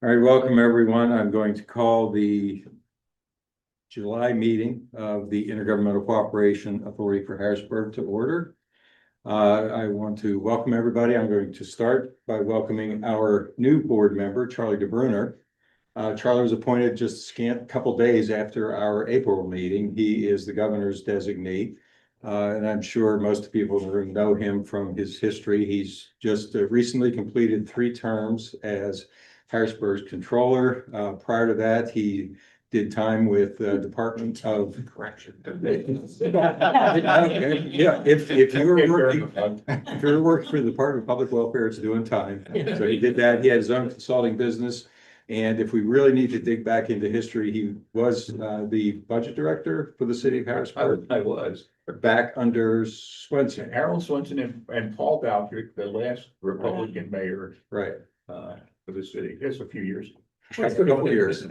All right, welcome everyone. I'm going to call the July meeting of the Intergovernmental Cooperation Authority for Harrisburg to order. I want to welcome everybody. I'm going to start by welcoming our new board member, Charlie DeBruner. Charlie was appointed just a scant couple days after our April meeting. He is the governor's designee, and I'm sure most people in the room know him from his history. He's just recently completed 3 terms as Harrisburg's controller. Prior to that, he did time with the Department of Correction. Yeah, if you were working for the Department of Public Welfare, it's doing time. So he did that. He had his own consulting business. And if we really need to dig back into history, he was the budget director for the city of Harrisburg. I was. Back under Swenson. Harold Swenson and Paul Baldrick, the last Republican mayor. Right. For the city. It's a few years. A couple years,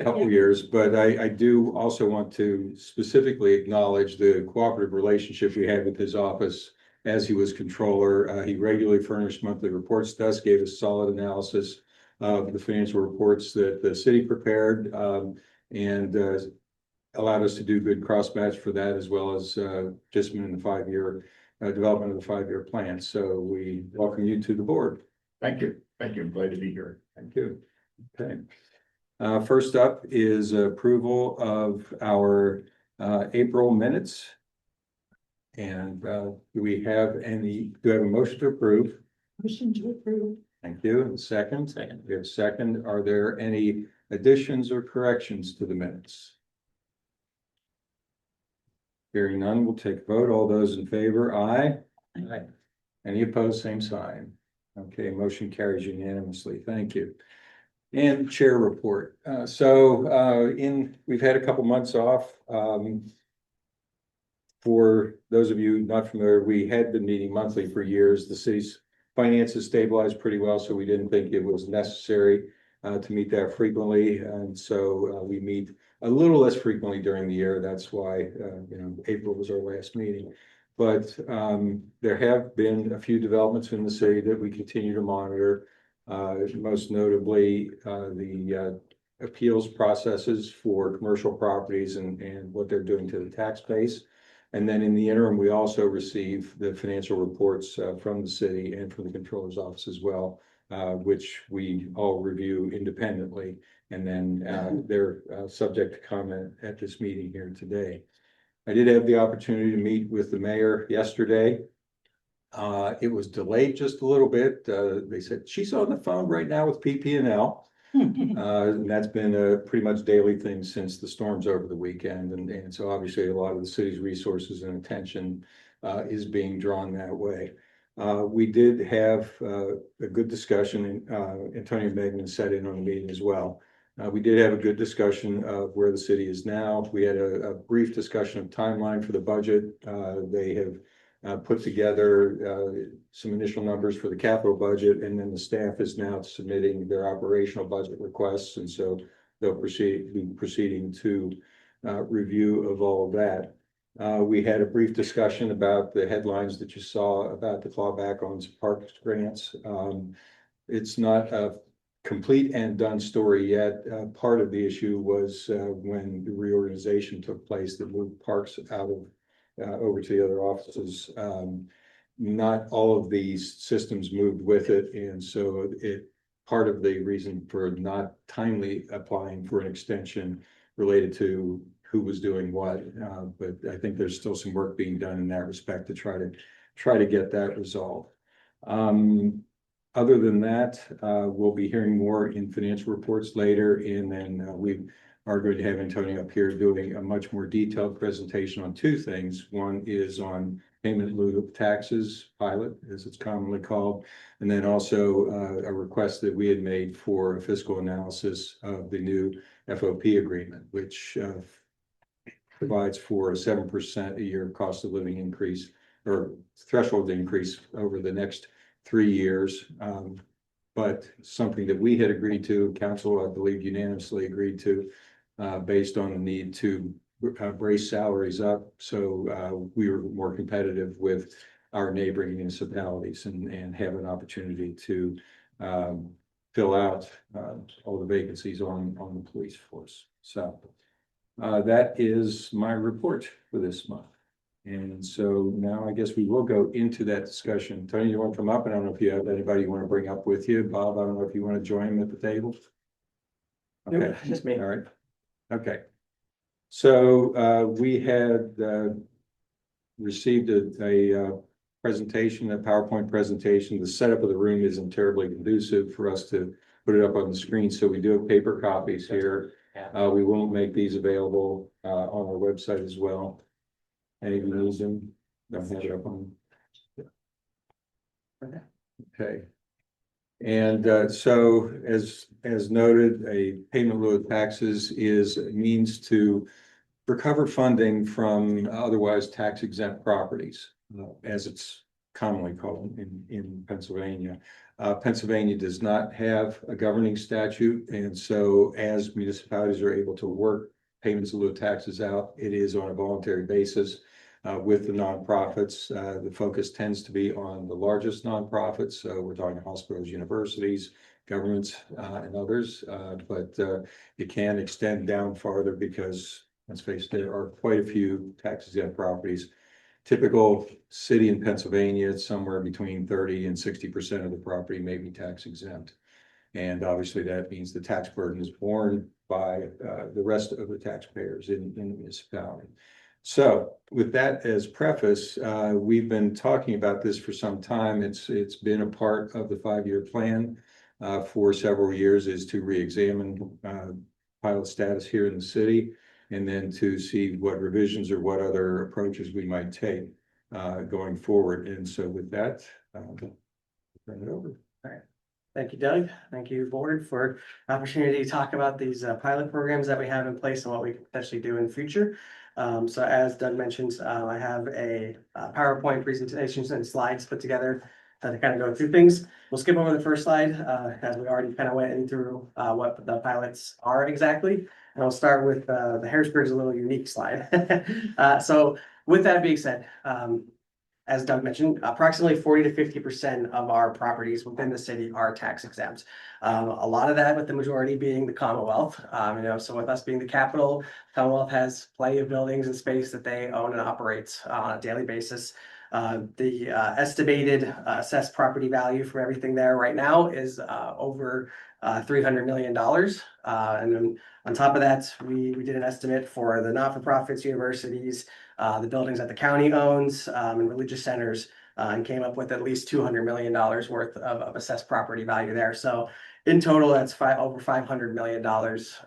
but I do also want to specifically acknowledge the cooperative relationship we had with his office as he was controller. He regularly furnished monthly reports to us, gave us solid analysis of the financial reports that the city prepared, and allowed us to do good cross match for that, as well as participant in the 5-year development of the 5-year plan. So we welcome you to the board. Thank you. Thank you. I'm glad to be here. Thank you. Okay. First up is approval of our April minutes. And do we have any, do I have a motion to approve? Motion to approve. Thank you. And second? Second. We have second. Are there any additions or corrections to the minutes? Hearing none, we'll take a vote. All those in favor, aye. Aye. Any opposed, same sign. Okay, motion carries unanimously. Thank you. And chair report. We've had a couple months off. For those of you not familiar, we had been meeting monthly for years. The city's finances stabilized pretty well, so we didn't think it was necessary to meet that frequently. And so we meet a little less frequently during the year. That's why April was our last meeting. But there have been a few developments in the city that we continue to monitor. Most notably, the appeals processes for commercial properties and what they're doing to the tax base. And then in the interim, we also receive the financial reports from the city and from the controller's office as well, which we all review independently. And then they're subject to comment at this meeting here today. I did have the opportunity to meet with the mayor yesterday. It was delayed just a little bit. They said she's on the phone right now with PP&L. And that's been pretty much daily thing since the storms over the weekend. And so obviously a lot of the city's resources and attention is being drawn that way. We did have a good discussion. Antonio Megman sat in on the meeting as well. We did have a good discussion of where the city is now. We had a brief discussion of timeline for the budget. They have put together some initial numbers for the capital budget, and then the staff is now submitting their operational budget requests, and so they'll be proceeding to review of all of that. We had a brief discussion about the headlines that you saw about the clawback on parks grants. It's not a complete and done story yet. Part of the issue was when the reorganization took place that moved parks out of over to the other offices. Not all of these systems moved with it, and so part of the reason for not timely applying for an extension related to who was doing what. But I think there's still some work being done in that respect to try to get that resolved. Other than that, we'll be hearing more in financial reports later, and then we are going to have Antonio up here doing a much more detailed presentation on 2 things. One is on payment in lieu of taxes pilot, as it's commonly called, and then also a request that we had made for a fiscal analysis of the new FOP agreement, which provides for a 7% a year cost of living increase or threshold increase over the next 3 years. But something that we had agreed to, council, I believe, unanimously agreed to, based on the need to brace salaries up. So we were more competitive with our neighboring municipalities and have an opportunity to fill out all the vacancies on the police force. So that is my report for this month. And so now I guess we will go into that discussion. Tony, you want to come up? I don't know if you have anybody you want to bring up with you. Bob, I don't know if you want to join him at the table. Okay, Nope, just me. all right. Okay. So we had received a presentation, a PowerPoint presentation. The setup of the room isn't terribly conducive for us to put it up on the screen. So we do have paper copies here. We won't make these available on our website as well. Anyone needs them? Don't have it up on. Okay. And so as noted, a payment in lieu of taxes is a means to recover funding from otherwise tax exempt properties, as it's commonly called in Pennsylvania. Pennsylvania does not have a governing statute, and so as municipalities are able to work payments in lieu of taxes out, it is on a voluntary basis. With the nonprofits, the focus tends to be on the largest nonprofits. So we're talking hospitals, universities, governments, and others. But it can extend down farther because, let's face it, there are quite a few tax exempt properties. Typical city in Pennsylvania, it's somewhere between 30 and 60% of the property may be tax exempt. And obviously that means the tax burden is borne by the rest of the taxpayers in the municipality. So with that as preface, we've been talking about this for some time. It's been a part of the 5-year plan for several years, is to re-examine pilot status here in the city, and then to see what revisions or what other approaches we might take going forward. And so with that, I'll turn it over. All right. Thank you, Doug. Thank you, board, for the opportunity to talk about these pilot programs that we have in place and what we can potentially do in the future. So as Doug mentioned, I have a PowerPoint presentation and slides put together to kind of go through things. We'll skip over the first slide as we already kind of went in through what the pilots are exactly. And I'll start with the Harrisburg is a little unique slide. So with that being said, as Doug mentioned, approximately 40 to 50% of our properties within the city are tax exempt. A lot of that with the majority being the Commonwealth. So with us being the capital, Commonwealth has plenty of buildings and space that they own and operate on a daily basis. The estimated assessed property value for everything there right now is over $300 million. And then on top of that, we did an estimate for the not-for-profits, universities, the buildings that the county owns, and religious centers, and came up with at least $200 million worth of assessed property value there. So in total, that's over $500 million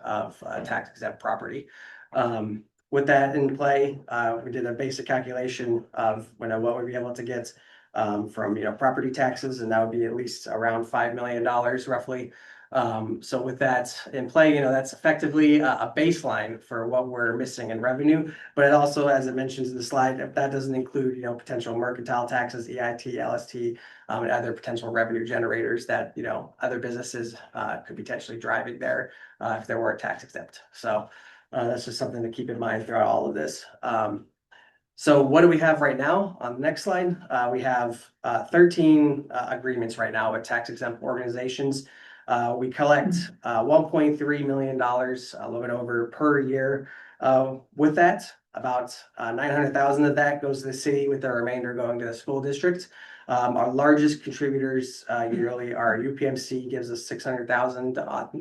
of tax exempt property. With that in play, we did a basic calculation of what we'd be able to get from property taxes, and that would be at least around $5 million roughly. So with that in play, that's effectively a baseline for what we're missing in revenue. But it also, as it mentions in the slide, that doesn't include potential mercantile taxes, EIT, LST, and other potential revenue generators that other businesses could potentially driving there if they weren't tax exempt. So that's just something to keep in mind throughout all of this. So what do we have right now? On the next slide, we have 13 agreements right now with tax exempt organizations. We collect $1.3 million, a little bit over per year. With that, about 900,000 of that goes to the city, with the remainder going to the school district. Our largest contributors yearly are UPMC, gives us 600,000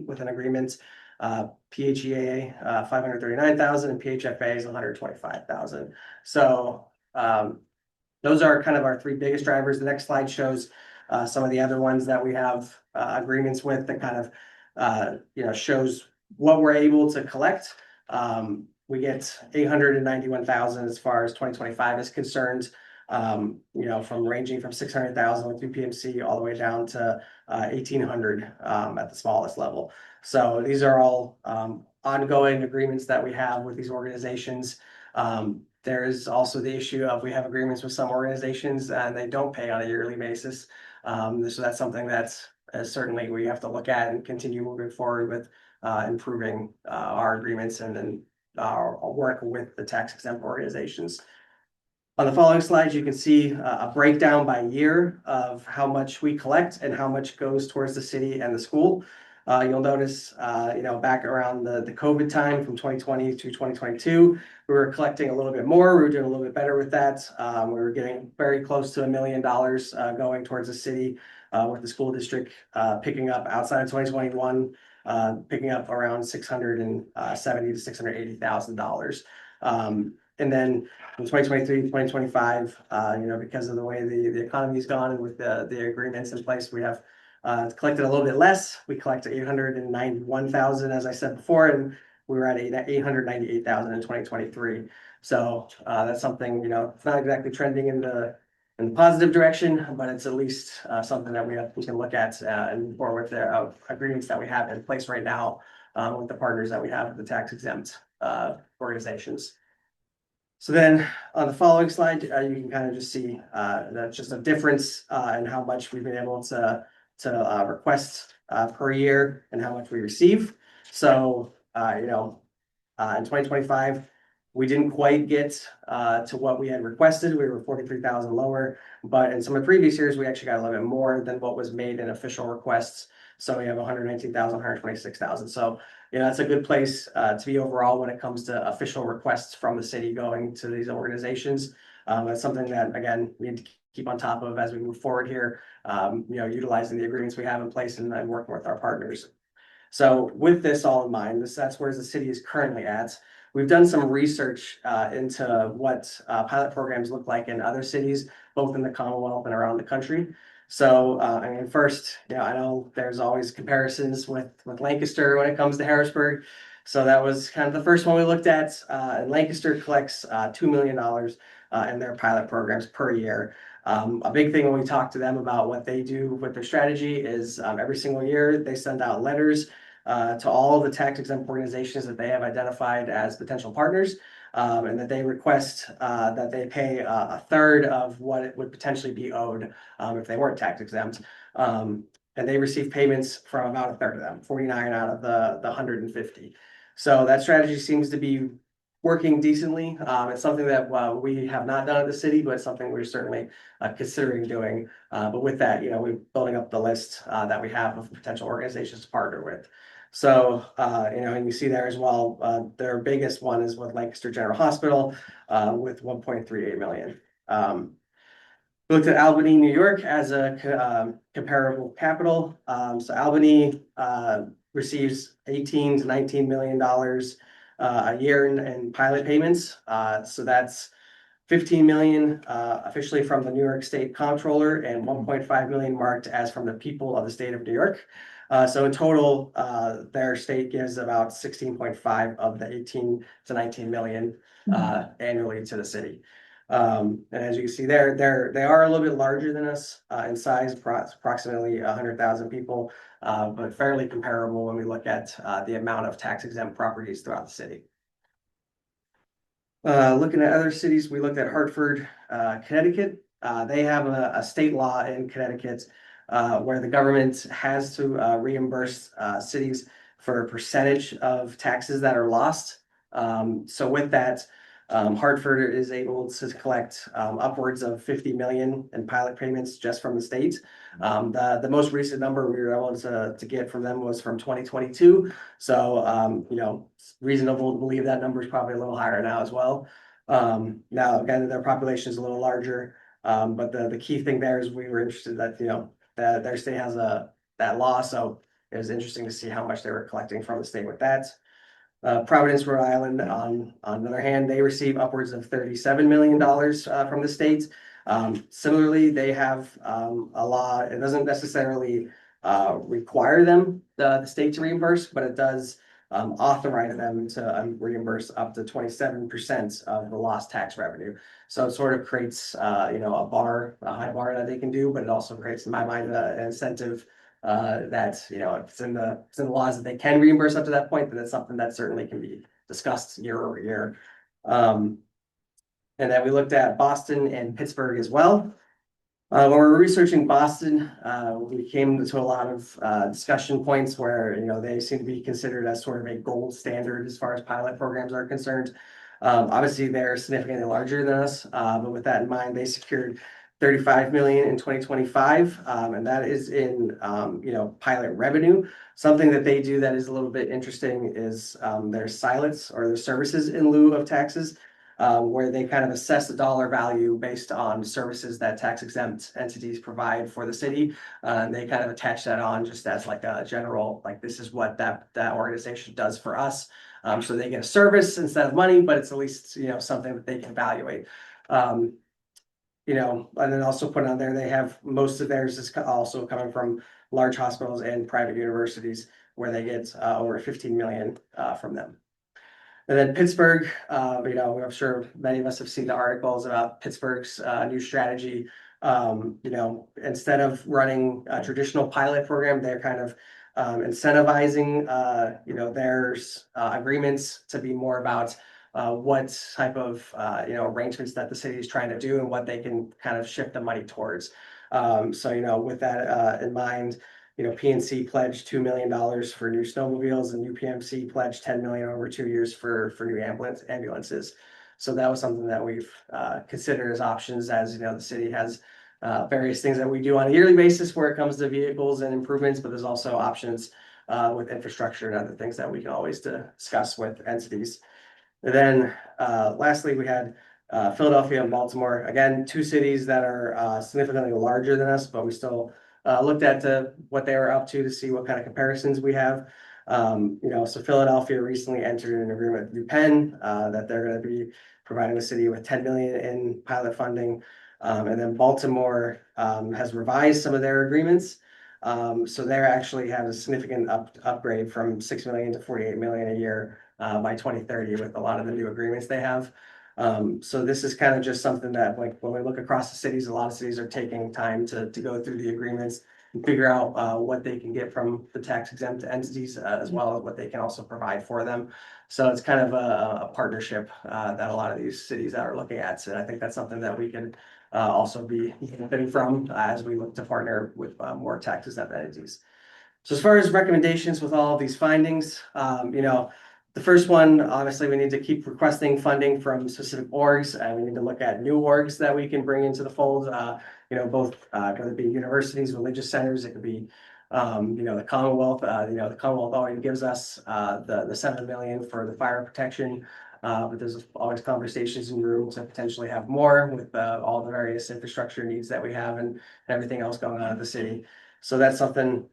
with an agreement. PHEA 539,000, and PHFA is 125,000. So those are kind of our three biggest drivers. The next slide shows some of the other ones that we have agreements with, that kind of shows what we're able to collect. We get 891,000 as far as 2025 is concerned. From ranging from 600,000 with UPMC all the way down to 1,800 at the smallest level. So these are all ongoing agreements that we have with these organizations. There is also the issue of we have agreements with some organizations and they don't pay on a yearly basis. So that's something that's certainly we have to look at and continue moving forward with improving our agreements and then our work with the tax exempt organizations. On the following slides, you can see a breakdown by year of how much we collect and how much goes towards the city and the school. You'll notice, back around the COVID time from 2020 to 2022, we were collecting a little bit more. We were doing a little bit better with that. We were getting very close to $1 million going towards the city, with the school district picking up outside of 2021, picking up around $670,000 to $680,000. And then in 2023, 2025, because of the way the economy's gone and with the agreements in place, we have collected a little bit less. We collected 891,000, as I said before, and we were at 898,000 in 2023. So that's something, it's not exactly trending in the positive direction, but it's at least something that we can look at and move forward with the agreements that we have in place right now with the partners that we have with the tax exempt organizations. So then on the following slide, you can kind of just see that's just a difference in how much we've been able to request per year and how much we receive. So, in 2025, we didn't quite get to what we had requested. We were 43,000 lower, but in some of the previous years, we actually got a little bit more than what was made in official requests. So we have 119,000, 126,000. So, that's a good place to be overall when it comes to official requests from the city going to these organizations. That's something that, again, we need to keep on top of as we move forward here, utilizing the agreements we have in place and working with our partners. So with this all in mind, that's where the city is currently at. We've done some research into what pilot programs look like in other cities, both in the Commonwealth and around the country. So, first, I know there's always comparisons with Lancaster when it comes to Harrisburg. So that was kind of the first one we looked at. And Lancaster collects $2 million in their pilot programs per year. A big thing when we talk to them about what they do with their strategy is every single year they send out letters to all of the tax exempt organizations that they have identified as potential partners, and that they request that they pay a third of what it would potentially be owed if they weren't tax exempt. And they receive payments from about a third of them, 49 out of the 150. So that strategy seems to be working decently. It's something that we have not done at the city, but it's something we're certainly considering doing. But with that, we're building up the list that we have of potential organizations to partner with. So, and you see there as well, their biggest one is with Lancaster General Hospital with 1.38 million. We looked at Albany, New York as a comparable capital. So Albany receives $18 to $19 million a year in pilot payments. So that's 15 million officially from the New York State Comptroller and 1.5 million marked as from the people of the state of New York. So in total, their state gives about 16.5 of the 18 to 19 million annually to the city. And as you can see there, they are a little bit larger than us in size, approximately 100,000 people, but fairly comparable when we look at the amount of tax exempt properties throughout the city. Looking at other cities, we looked at Hartford, Connecticut. They have a state law in Connecticut where the government has to reimburse cities for a percentage of taxes that are lost. So with that, Hartford is able to collect upwards of 50 million in pilot payments just from the state. The most recent number we were able to get from them was from 2022. So, it's reasonable to believe that number is probably a little higher now as well. Now, again, their population is a little larger, but the key thing there is we were interested that, that their state has that law. So it was interesting to see how much they were collecting from the state with that. Providence, Rhode Island, on the other hand, they receive upwards of $37 million from the state. Similarly, they have a law. It doesn't necessarily require them, the state, to reimburse, but it does authorize them to reimburse up to 27% of the lost tax revenue. So it sort of creates, a high bar that they can do, but it also creates, in my mind, an incentive that, if it's in the laws that they can reimburse up to that point, then it's something that certainly can be discussed year over year. And then we looked at Boston and Pittsburgh as well. When we were researching Boston, we came to a lot of discussion points where, they seem to be considered as sort of a gold standard as far as pilot programs are concerned. Obviously, they're significantly larger than us, but with that in mind, they secured 35 million in 2025, and that is in pilot revenue. Something that they do that is a little bit interesting is their silots or their services in lieu of taxes, where they kind of assess the dollar value based on services that tax exempt entities provide for the city. And they kind of attach that on just as like a general, like this is what that organization does for us. So they get a service instead of money, but it's at least something that they can evaluate. And then also put on there, they have most of theirs is also coming from large hospitals and private universities where they get over 15 million from them. And then Pittsburgh, I'm sure many of us have seen the articles about Pittsburgh's new strategy. Instead of running a traditional pilot program, they're kind of incentivizing, their agreements to be more about what type of arrangements that the city is trying to do and what they can kind of shift the money towards. With that in mind, PNC pledged $2 million for new snowmobiles, and UPMC pledged 10 million over 2 years for new ambulances. So that was something that we've considered as options, as the city has various things that we do on a yearly basis where it comes to vehicles and improvements, but there's also options with infrastructure and other things that we can always discuss with entities. And then lastly, we had Philadelphia and Baltimore. Again, two cities that are significantly larger than us, but we still looked at what they were up to see what kind of comparisons we have. So Philadelphia recently entered an agreement with UPenn that they're going to be providing the city with 10 million in pilot funding. And then Baltimore has revised some of their agreements. So they actually have a significant upgrade from 6 million to 48 million a year by 2030 with a lot of the new agreements they have. So this is kind of just something that, like, when we look across the cities, a lot of cities are taking time to go through the agreements and figure out what they can get from the tax exempt entities, as well as what they can also provide for them. So it's kind of a partnership that a lot of these cities are looking at. And I think that's something that we can also be benefiting from as we look to partner with more tax exempt entities. So as far as recommendations with all of these findings, the first one, obviously, we need to keep requesting funding from specific orgs, and we need to look at new orgs that we can bring into the fold. Both whether it be universities, religious centers, it could be, the Commonwealth. The Commonwealth already gives us the 7 million for the fire protection, but there's always conversations in room to potentially have more with all the various infrastructure needs that we have and everything else going on in the city. So that's something.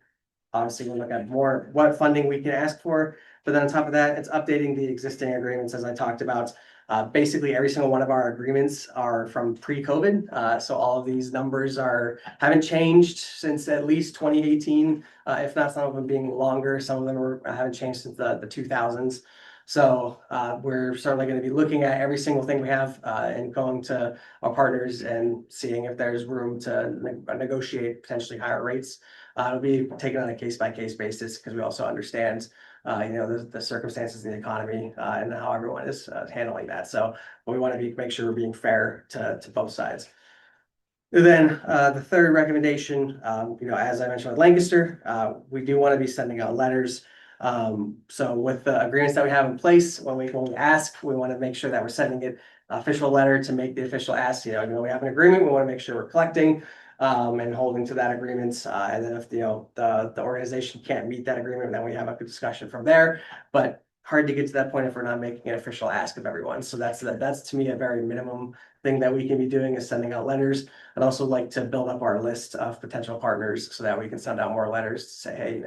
Obviously, we'll look at more what funding we can ask for, but then on top of that, it's updating the existing agreements, as I talked about. Basically, every single one of our agreements are from pre-COVID. So all of these numbers haven't changed since at least 2018, if not some of them being longer. Some of them haven't changed since the 2000s. So we're certainly going to be looking at every single thing we have and going to our partners and seeing if there's room to negotiate potentially higher rates. It'll be taken on a case-by-case basis because we also understand, the circumstances in the economy and how everyone is handling that. So we want to make sure we're being fair to both sides. And then the third recommendation, as I mentioned with Lancaster, we do want to be sending out letters. So with the agreements that we have in place, when we ask, we want to make sure that we're sending it official letter to make the official ask. We have an agreement, we want to make sure we're collecting and holding to that agreement. And then if the organization can't meet that agreement, then we have a good discussion from there. But hard to get to that point if we're not making an official ask of everyone. So that's to me a very minimum thing that we can be doing is sending out letters. I'd also like to build up our list of potential partners so that we can send out more letters to say, hey,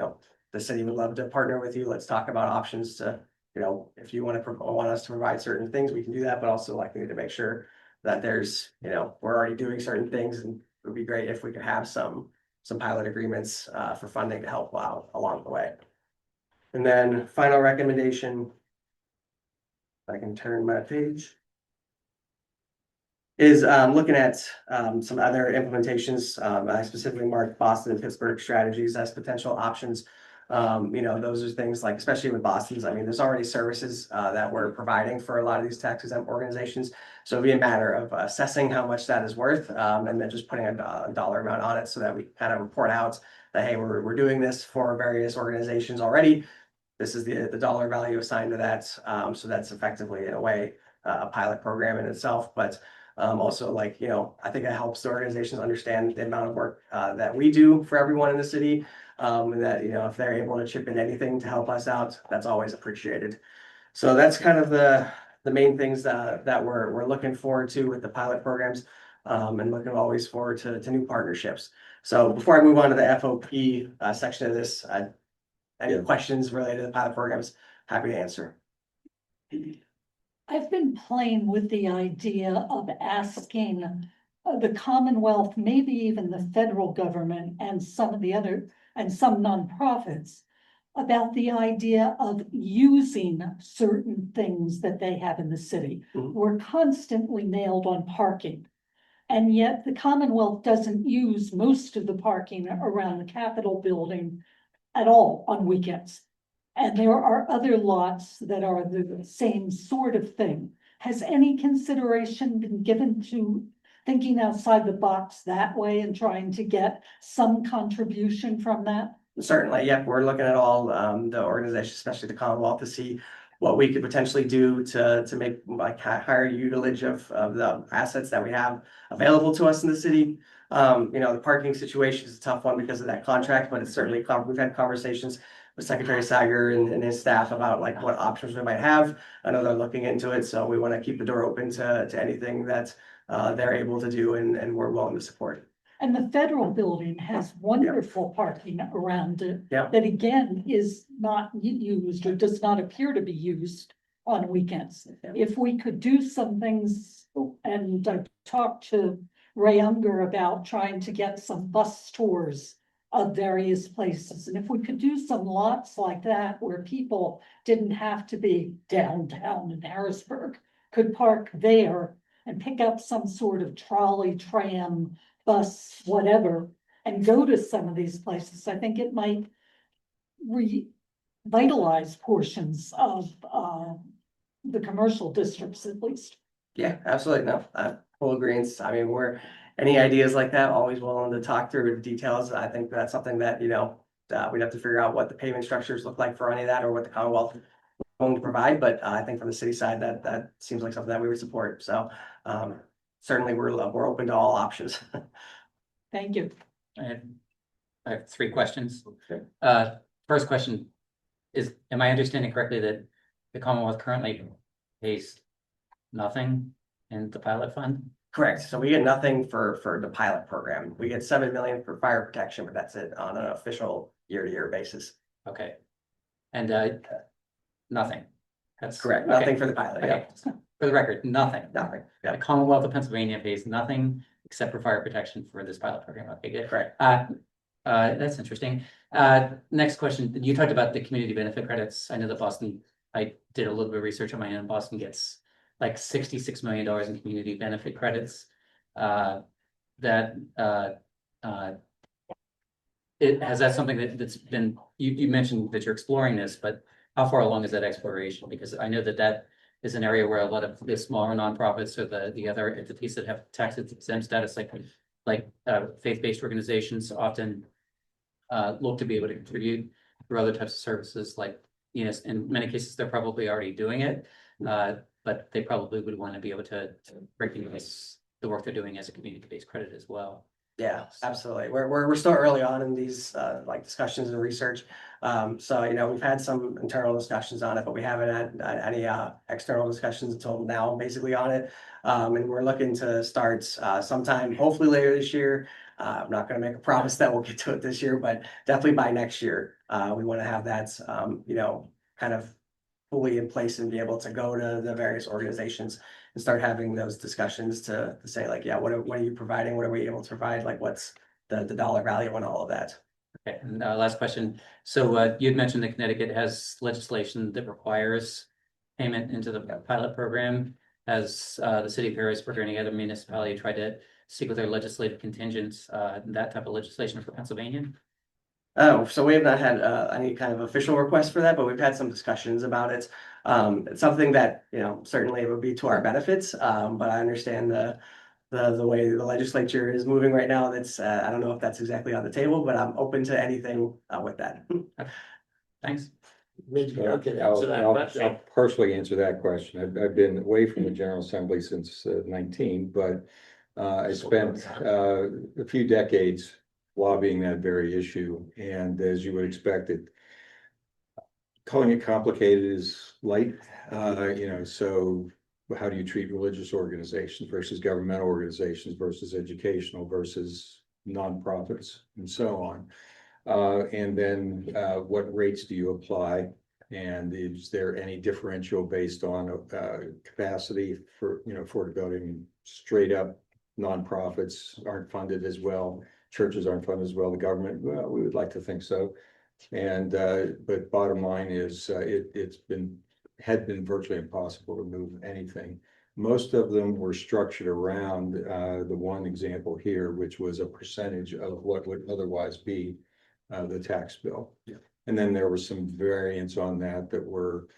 the city would love to partner with you. Let's talk about options to, if you want us to provide certain things, we can do that. But also, we need to make sure that there's, we're already doing certain things, and it would be great if we could have some pilot agreements for funding to help out along the way. And then final recommendation, if I can turn my page, is looking at some other implementations. I specifically marked Boston and Pittsburgh strategies as potential options. Those are things like, especially with Boston's, there's already services that we're providing for a lot of these tax exempt organizations. So it'd be a matter of assessing how much that is worth and then just putting a dollar amount on it so that we kind of report out that, hey, we're doing this for various organizations already. This is the dollar value assigned to that. So that's effectively, in a way, a pilot program in itself, but also like, you know, I think it helps the organizations understand the amount of work that we do for everyone in the city. And that, you know, if they're able to chip in anything to help us out, that's always appreciated. So that's kind of the main things that we're looking forward to with the pilot programs, and looking always forward to new partnerships. So before I move on to the FOP section of this, any Yeah. questions related to the pilot programs, happy to answer. I've been playing with the idea of asking the Commonwealth, maybe even the federal government and some nonprofits about the idea of using certain things that they have in the city. Mhm. We're constantly nailed on parking. And yet the Commonwealth doesn't use most of the parking around the Capitol building at all on weekends. And there are other lots that are the same sort of thing. Has any consideration been given to thinking outside the box that way and trying to get some contribution from that? Certainly, yep, we're looking at all the organizations, especially the Commonwealth, to see what we could potentially do to make like higher utilage of the assets that we have available to us in the city. You know, the parking situation is a tough one because of that contract, but it's certainly, we've had conversations with Secretary Sager and his staff about like what options we might have. I know they're looking into it, so we want to keep the door open to anything that they're able to do and we're willing to support. And the federal building has wonderful parking around it. Yeah. That again is not used or does not appear to be used on weekends. Yeah. If we could do some things, and I talked to Ray Unger about trying to get some bus tours of various places. And if we could do some lots like that where people didn't have to be downtown in Harrisburg, could park there and pick up some sort of trolley, tram, bus, whatever, and go to some of these places, I think it might revitalize portions of the commercial districts at least. Yeah, absolutely. No, full agreement. I mean, any ideas like that, always willing to talk through the details. I think that's something that, you know, we'd have to figure out what the payment structures look like for any of that or what the Commonwealth is going to provide. But I think from the city side, that seems like something that we would support. So certainly we're open to all options. Thank you. I have three questions. Okay. First question is, am I understanding correctly that the Commonwealth currently pays nothing in the pilot fund? Correct. So we get nothing for the pilot program. We get 7 million for fire protection, but that's it on an official year-to-year basis. Okay. And nothing. That's Correct. okay. Nothing for the pilot. Okay. Yeah. For the record, nothing. Nothing. The Yeah. Commonwealth of Pennsylvania pays nothing except for fire protection for this pilot program. Okay, good. Correct. That's interesting. Next question. You talked about the community benefit credits. I know that Boston, I did a little bit of research on my own. Boston gets like $66 million in community benefit credits. Has that something that's been, you mentioned that you're exploring this, but how far along is that exploration? Because I know that is an area where a lot of the smaller nonprofits or the other entities that have tax exempt status, like faith-based organizations often look to be able to contribute through other types of services, like, you know, in many cases, they're probably already doing it. But they probably would want to be able to recognize the work they're doing as a community-based credit as well. Yeah, absolutely. We're still early on in these like discussions and research. So, you know, we've had some internal discussions on it, but we haven't had any external discussions until now, basically on it. And we're looking to start sometime, hopefully later this year. I'm not going to make a promise that we'll get to it this year, but definitely by next year, we want to have that, you know, kind of fully in place and be able to go to the various organizations and start having those discussions to say like, yeah, what are you providing? What are we able to provide? Like, what's the dollar value on all of that? Okay, and last question. So you had mentioned that Connecticut has legislation that requires payment into the pilot program. Has the city of Harrisburg or any other municipality tried to seek with their legislative contingents that type of legislation for Pennsylvania? Oh, so we have not had any kind of official request for that, but we've had some discussions about it. It's something that, you know, certainly it would be to our benefits, but I understand the way the legislature is moving right now. That's I don't know if that's exactly on the table, but I'm open to anything with that. Thanks. maybe I can I'll- answer that I'll question. partially answer that question. I've been away from the General Assembly since 19, but I spent a few decades lobbying that very issue. And as you would expect, calling it complicated is light. So how do you treat religious organizations versus governmental organizations versus educational versus nonprofits and so on? And then what rates do you apply? And is there any differential based on capacity for, affordability? Straight up nonprofits aren't funded as well. Churches aren't funded as well. The government, well, we would like to think so. And but bottom line is had been virtually impossible to move anything. Most of them were structured around the one example here, which was a percentage of what would otherwise be the tax bill. Yeah. And then there were some variants on that were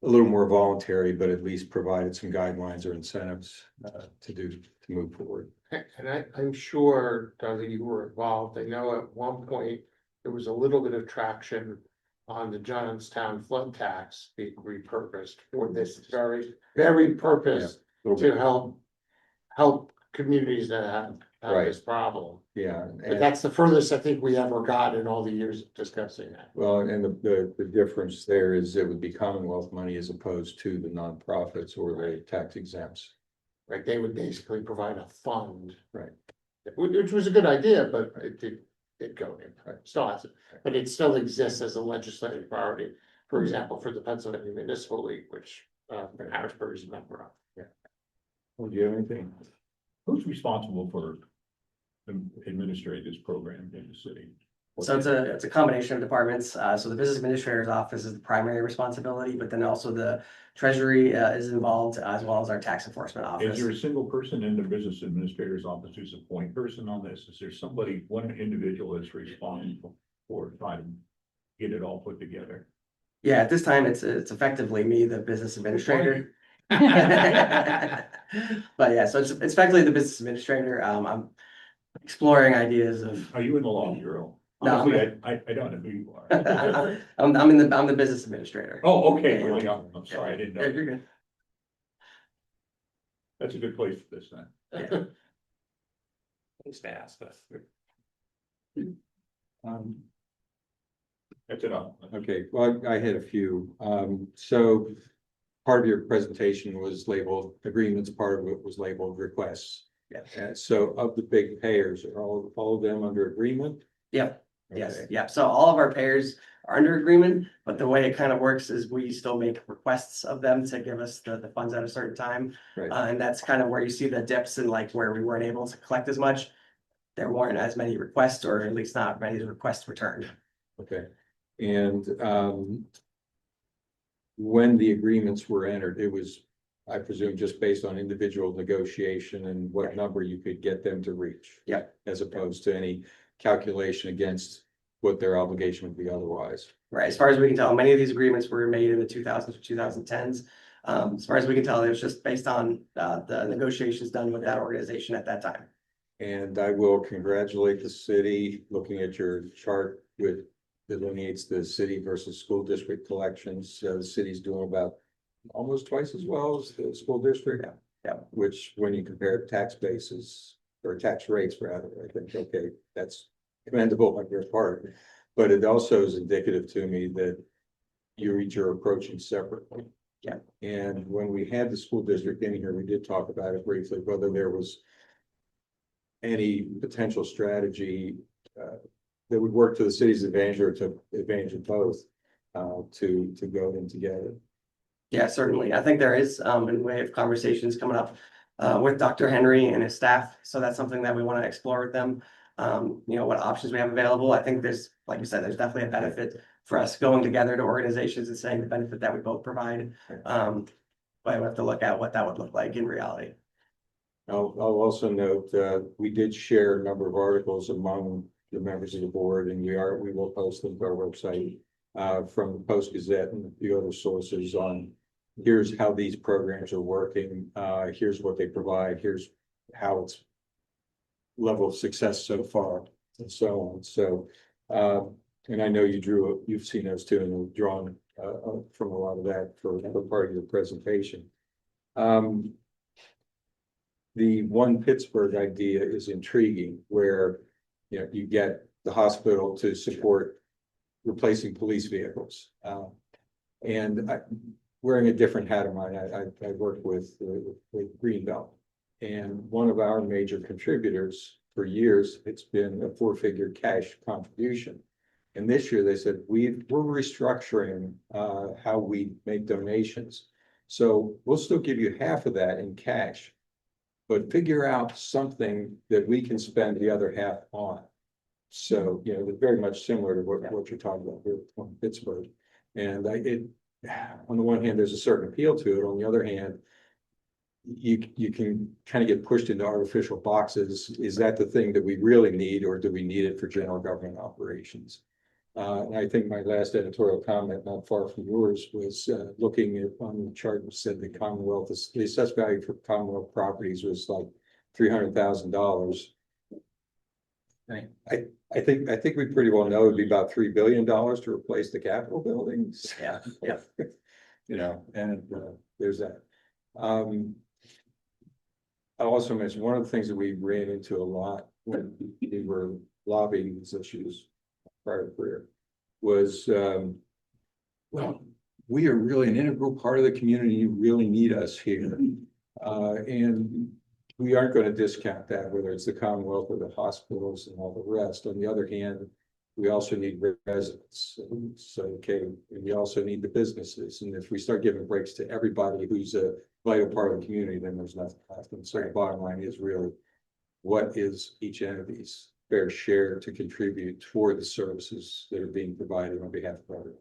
a little more voluntary, but at least provided some guidelines or incentives to move forward. And I'm sure, Doug, you were involved. I know at one point there was a little bit of traction on the Johnstown flood tax being repurposed for this very purpose to help communities that have Right. this problem. Yeah. But that's the furthest I think we ever got in all the years of discussing that. Well, and the difference there is it would be Commonwealth money as opposed to the nonprofits or the tax exempts. Right, they would basically provide a fund. Right. Which was a good idea, but it did go in, Right. still has it, but it still exists as a legislative priority. For example, for the Pennsylvania Municipal League, which Harrisburg is a member of. Well, do you have anything? Who's responsible for administrating this program in the city? So it's a combination of departments. So the business administrator's office is the primary responsibility, but then also the treasury is involved as well as our tax enforcement Is office. there a single person in the business administrator's office who's a point person on this? Is there somebody, one individual that's responsible for trying to get it all put together? Yeah, at this time, it's effectively me, the business administrator. But yeah, so it's effectively the business administrator. I'm exploring ideas of. Are you in the law bureau? No. Honestly, I don't know who you are. I'm the business administrator. Oh, okay, really, I'm sorry, I didn't Yeah, know. you're good. That's a good place for this then. Thanks to ask us. That's enough. Okay, well, I had a few. So part of your presentation was labeled agreements, part of it was labeled requests. Yeah. So of the big payers, are all of them under agreement? Yep. Yes, Okay. yeah. So all of our payers are under agreement, but the way it kind of works is we still make requests of them to give us the funds at a certain time. Right. And that's kind of where you see the dips and like where we weren't able to collect as much. There weren't as many requests, or at least not many requests returned. Okay, and when the agreements were entered, it was, I presume, just based on individual negotiation and what number you could get them to reach. Yeah. As opposed to any calculation against what their obligation would be otherwise. Right, as far as we can tell, many of these agreements were made in the 2000s or 2010s. As far as we can tell, it was just based on the negotiations done with that organization at that time. And I will congratulate the city, looking at your chart with delineates the city versus school district collections. The city's doing about almost twice as well as the school district. Yeah. Which, when you compare tax bases or tax rates rather, I think, okay, that's commendable on your part. But it also is indicative to me that you each are approaching separately. Yeah. And when we had the school district in here, we did talk about it briefly, whether there was any potential strategy that would work to the city's advantage or to advantage of both to go in together. Yeah, certainly. I think there is in way of conversations coming up with Dr. Henry and his staff. So that's something that we want to explore with them. What options we have available. I think there's, like you said, there's definitely a benefit for us going together to organizations and saying the benefit that we both provide. But we have to look at what that would look like in reality. I'll also note, we did share a number of articles among the members of the board, and we will post them to our website from the Post Gazette and a few other sources on here's how these programs are working, here's what they provide, here's how it's level of success so far, and so on. So, and I know you've seen those too, and drawn from a lot of that for part of your presentation. The One Pittsburgh idea is intriguing, where, you know, you get the hospital to support replacing police vehicles. And wearing a different hat of mine, I work with Greenbelt. And one of our major contributors for years, it's been a 4-figure cash contribution. And this year they said, we're restructuring how we make donations. So we'll still give you half of that in cash, but figure out something that we can spend the other half on. So, you know, they're very much similar to what you're talking about here in Pittsburgh. And on the one hand, there's a certain appeal to it. On the other hand, you can kind of get pushed into artificial boxes. Is that the thing that we really need, or do we need it for general government operations? And I think my last editorial comment, not far from yours, was looking at on the chart that said the Commonwealth, the assessed value for Commonwealth properties was like $300,000. Right. I think we pretty well know it'd be about $3 billion to replace the Capitol buildings. Yeah, yeah. You know, and there's that. I also mentioned one of the things that we ran into a lot when we were lobbying these issues prior to career was, well, we are really an integral part of the community. You really need us here. And we aren't going to discount that, whether it's the Commonwealth or the hospitals and all the rest. On the other hand, we also need residents. So, okay, and we also need the businesses. And if we start giving breaks to everybody who's a vital part of the community, then there's nothing left. And so the bottom line is really, what is each entity's fair share to contribute toward the services that are being provided on behalf of everyone?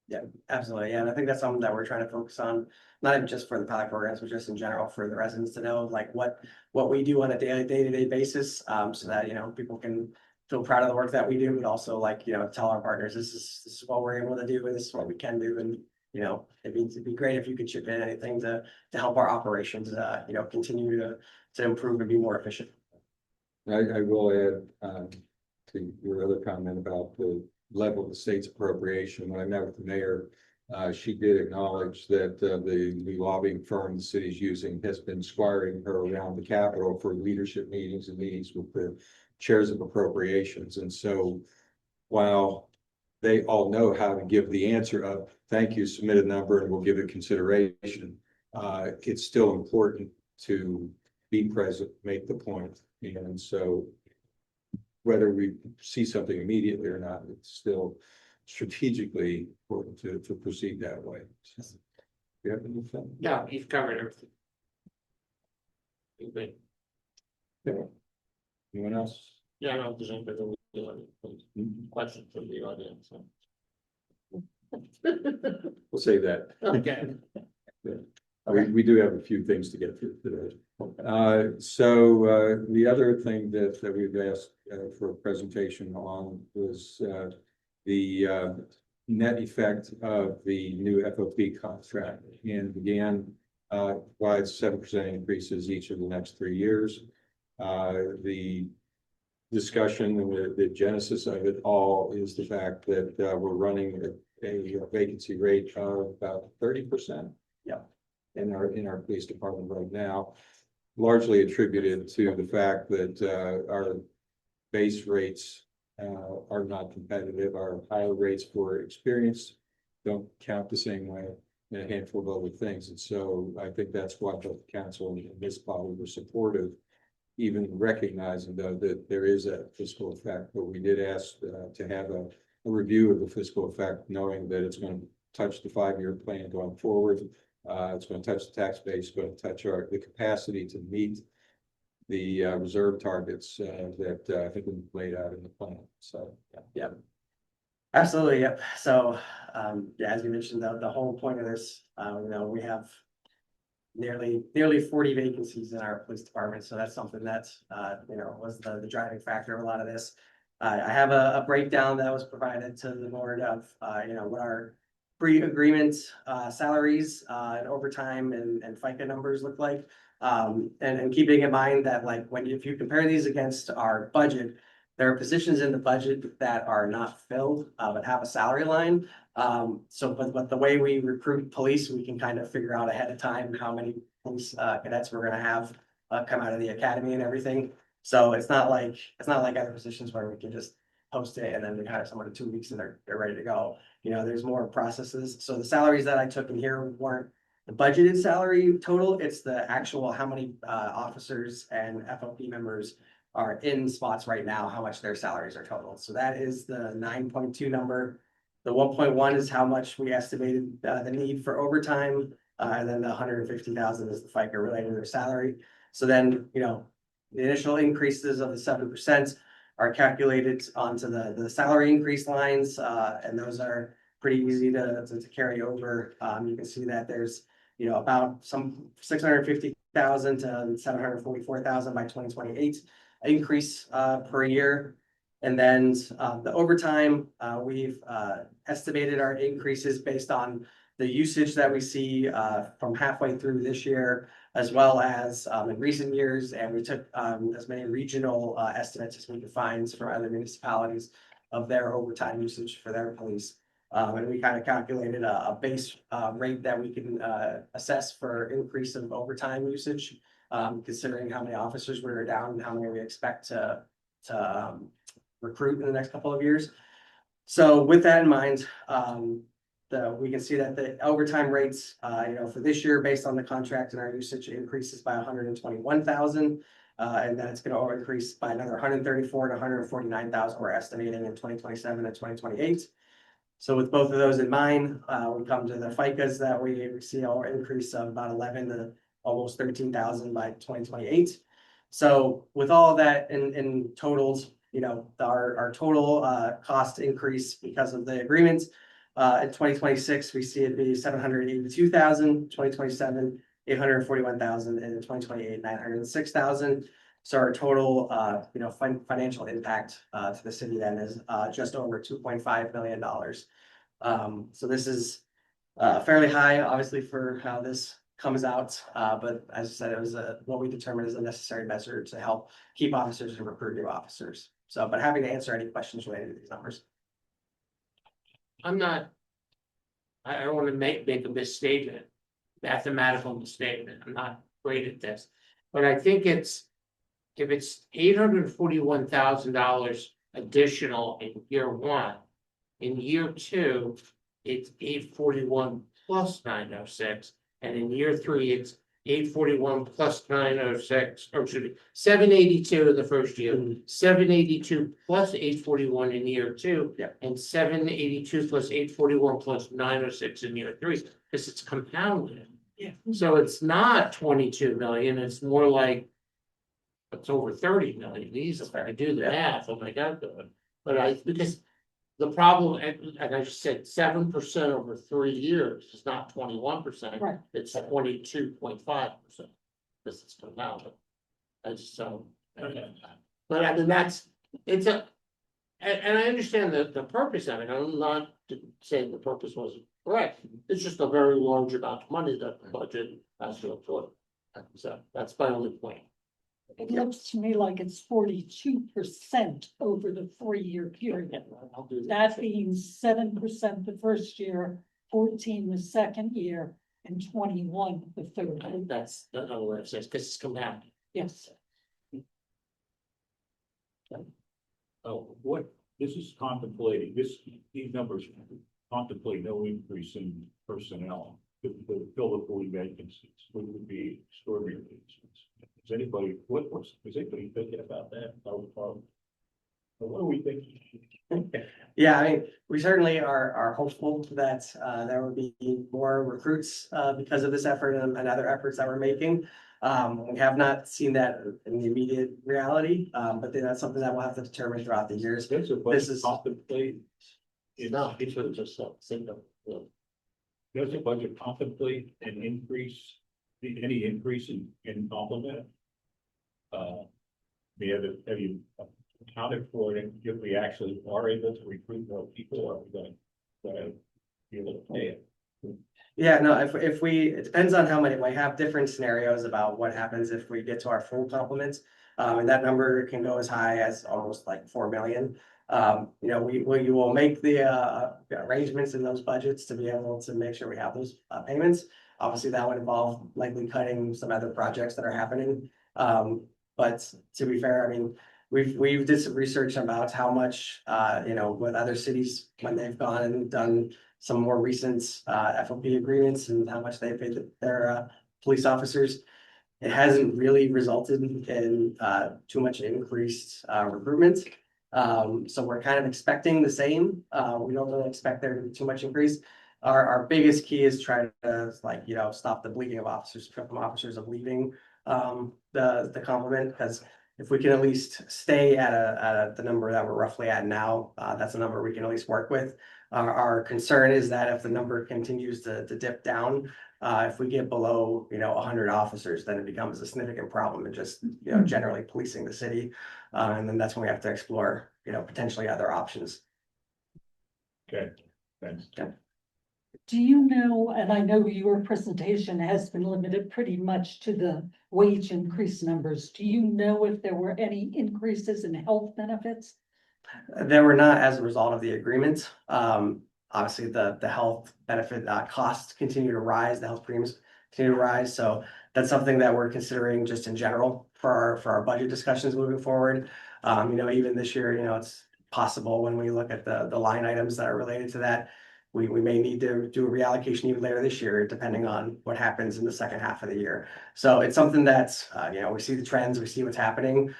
Yeah, absolutely. Yeah, and I think that's something that we're trying to focus on, not even just for the pilot programs, but just in general for the residents to know like what we do on a day-to-day basis, so that, you know, people can feel proud of the work that we do, but also like, you know, tell our partners, this is what we're able to do, and this is what we can do. And, you know, it'd be great if you could chip in anything to help our operations, you know, continue to improve and be more efficient. I will add to your other comment about the level of the state's appropriation. When I met with the mayor, she did acknowledge that the lobbying firm the city's using has been squiring her around the Capitol for leadership meetings and meetings with the chairs of appropriations. And so while they all know how to give the answer of, thank you, submit a number and we'll give it consideration, it's still important to be present, make the point. And so whether we see something immediately or not, it's still strategically important to proceed that way. You have anything? Yeah, you've covered everything. Good. Yeah. Anyone else? Yeah, I don't know if there's anybody with questions from the audience. We'll save that. Okay. We do have a few things to get through today. So the other thing that we've asked for a presentation on was the net effect of the new FOP contract, and began by 7% increases each of the next 3 years. The discussion and the genesis of it all is the fact that we're running a vacancy rate of about 30%. Yeah. In our police department right now, largely attributed to the fact that our base rates are not competitive. Our higher rates for experience don't count the same way, and a handful of other things. And so I think that's why both the council and this body were supportive, even recognizing though that there is a fiscal effect. But we did ask to have a review of the fiscal effect, knowing that it's going to touch the 5-year plan going forward. It's going to touch the tax base, going to touch the capacity to meet the reserve targets that have been laid out in the plan. So, Yeah. Absolutely. Yep. So, yeah, as you mentioned, the whole point of this, you know, we have nearly 40 vacancies in our police department. So that's something that, you know, was the driving factor of a lot of this. I have a breakdown that was provided to the board of, you know, what our pre-agreement salaries and overtime and FICA numbers look like. And keeping in mind that like if you compare these against our budget, there are positions in the budget that are not filled but have a salary line. But the way we recruit police, we can kind of figure out ahead of time how many police cadets we're gonna have come out of the academy and everything. So it's not like other positions where we can just post it and then we hire someone in 2 weeks and they're ready to go. You know, there's more processes. So the salaries that I took in here weren't the budgeted salary total, it's the actual how many officers and FOP members are in spots right now, how much their salaries are total. So that is the 9.2 number. The 1.1 is how much we estimated the need for overtime. And then the 150,000 is the FICA related to their salary. So then, you know, the initial increases of the 7% are calculated onto the salary increase lines. And those are pretty easy to carry over. You can see that there's, you know, about some 650,000 to 744,000 by 2028 increase per year. And then the overtime, we've estimated our increases based on the usage that we see from halfway through this year, as well as in recent years. And we took as many regional estimates as we could find from other municipalities of their overtime usage for their police. And we kind of calculated a base rate that we can assess for increase of overtime usage, considering how many officers we were down and how many we expect to recruit in the next couple of years. So with that in mind, we can see that the overtime rates, you know, for this year, based on the contract and our usage, increases by 121,000. And then it's going to increase by another 134 to 149,000 we're estimating in 2027 and 2028. So with both of those in mind, we come to the FICAs that we see our increase of about 11 to almost 13,000 by 2028. So with all of that in totals, you know, our total cost increase because of the agreements in 2026, we see it be 782,000, 2027, 841,000, and in 2028, 906,000. So our total, you know, financial impact to the city then is just over $2.5 million. So this is fairly high, obviously, for how this comes out. But as I said, it was what we determined as a necessary measure to help keep officers and recruit new officers. So, but happy to answer any questions related to these numbers. I don't want to make a misstatement, mathematical misstatement. I'm not great at this. But I think if it's $841,000 additional in year one, in year two, it's 841 plus 906. And in year three, it's 841 plus 906, or should be 782 in the first year, 782 plus 841 in year two, Yeah. and 782 plus 841 plus 906 in year three, because it's compounded. Yeah. So it's not 22 million, it's more like it's over 30 million easily. I do the math, oh my God, but because the problem, and I just said 7% over 3 years is not 21%. Right. It's 22.5%. This is compounded. And so, but I mean, and I understand the purpose of it. I'm not saying the purpose wasn't correct. It's just a very large amount of money that the budget has to absorb. So that's my only point. It looks to me like it's 42% over the 3-year period. I'll do That means 7% the first year, 14 the second year, and 21 the third. I think that's another way of saying it, because it's compounded. Yes. What this is contemplating, these numbers contemplate no increase in personnel to fill the 40 vacancies, which would be extraordinary. Is anybody thinking about that? What are we thinking? Yeah, I mean, we certainly are hopeful that there will be more recruits because of this effort and other efforts that we're making. We have not seen that in the immediate reality, but then that's something that we'll have to determine throughout the years. Does the budget contemplate? No, it's just a single. Does the budget contemplate an increase, any increase in complement? Have you accounted for it? If we actually are able to recruit more people, are we going to be able to pay it? Yeah, no, if we, it depends on how many, we have different scenarios about what happens if we get to our full complements. And that number can go as high as almost like 4 million. You know, we will make the arrangements in those budgets to be able to make sure we have those payments. Obviously, that would involve likely cutting some other projects that are happening. But to be fair, I mean, we've did some research about how much, you know, with other cities when they've gone and done some more recent FOP agreements and how much they paid their police officers. It hasn't really resulted in too much increased recruitment. So we're kind of expecting the same. We don't really expect there to be too much increase. Our biggest key is trying to like, you know, stop the bleeding of officers, from officers of leaving the complement, because if we can at least stay at the number that we're roughly at now, that's a number we can at least work with. Our concern is that if the number continues to dip down, if we get below, you know, 100 officers, then it becomes a significant problem in just, you know, generally policing the city. And then that's when we have to explore, you know, potentially other options. Okay, thanks. Do you know, and I know your presentation has been limited pretty much to the wage increase numbers. Do you know if there were any increases in health benefits? There were not as a result of the agreement. Obviously, the health benefit costs continue to rise, the health premiums continue to rise. So that's something that we're considering just in general for our budget discussions moving forward. You know, even this year, you know, it's possible when we look at the line items that are related to that, we may need to do a reallocation even later this year, depending on what happens in the second half of the year. So it's something that's, you know, we see the trends, we see what's happening.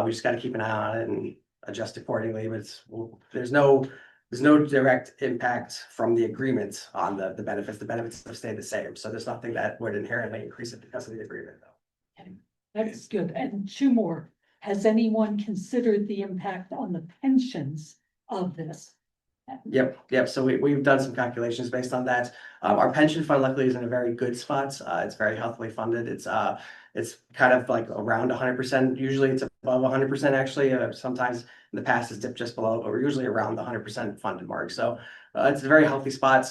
We just got to keep an eye on it and adjust accordingly. But there's no direct impact from the agreement on the benefits. The benefits have stayed the same. So there's nothing that would inherently increase it because of the agreement, though. Okay, that's good. And two more. Has anyone considered the impact on the pensions of this? Yep. So we've done some calculations based on that. Our pension fund luckily is in a very good spot. It's very healthily funded. It's kind of like around 100%. Usually it's above 100% actually. Sometimes in the past it's dipped just below, but we're usually around the 100% funded mark. So it's a very healthy spot.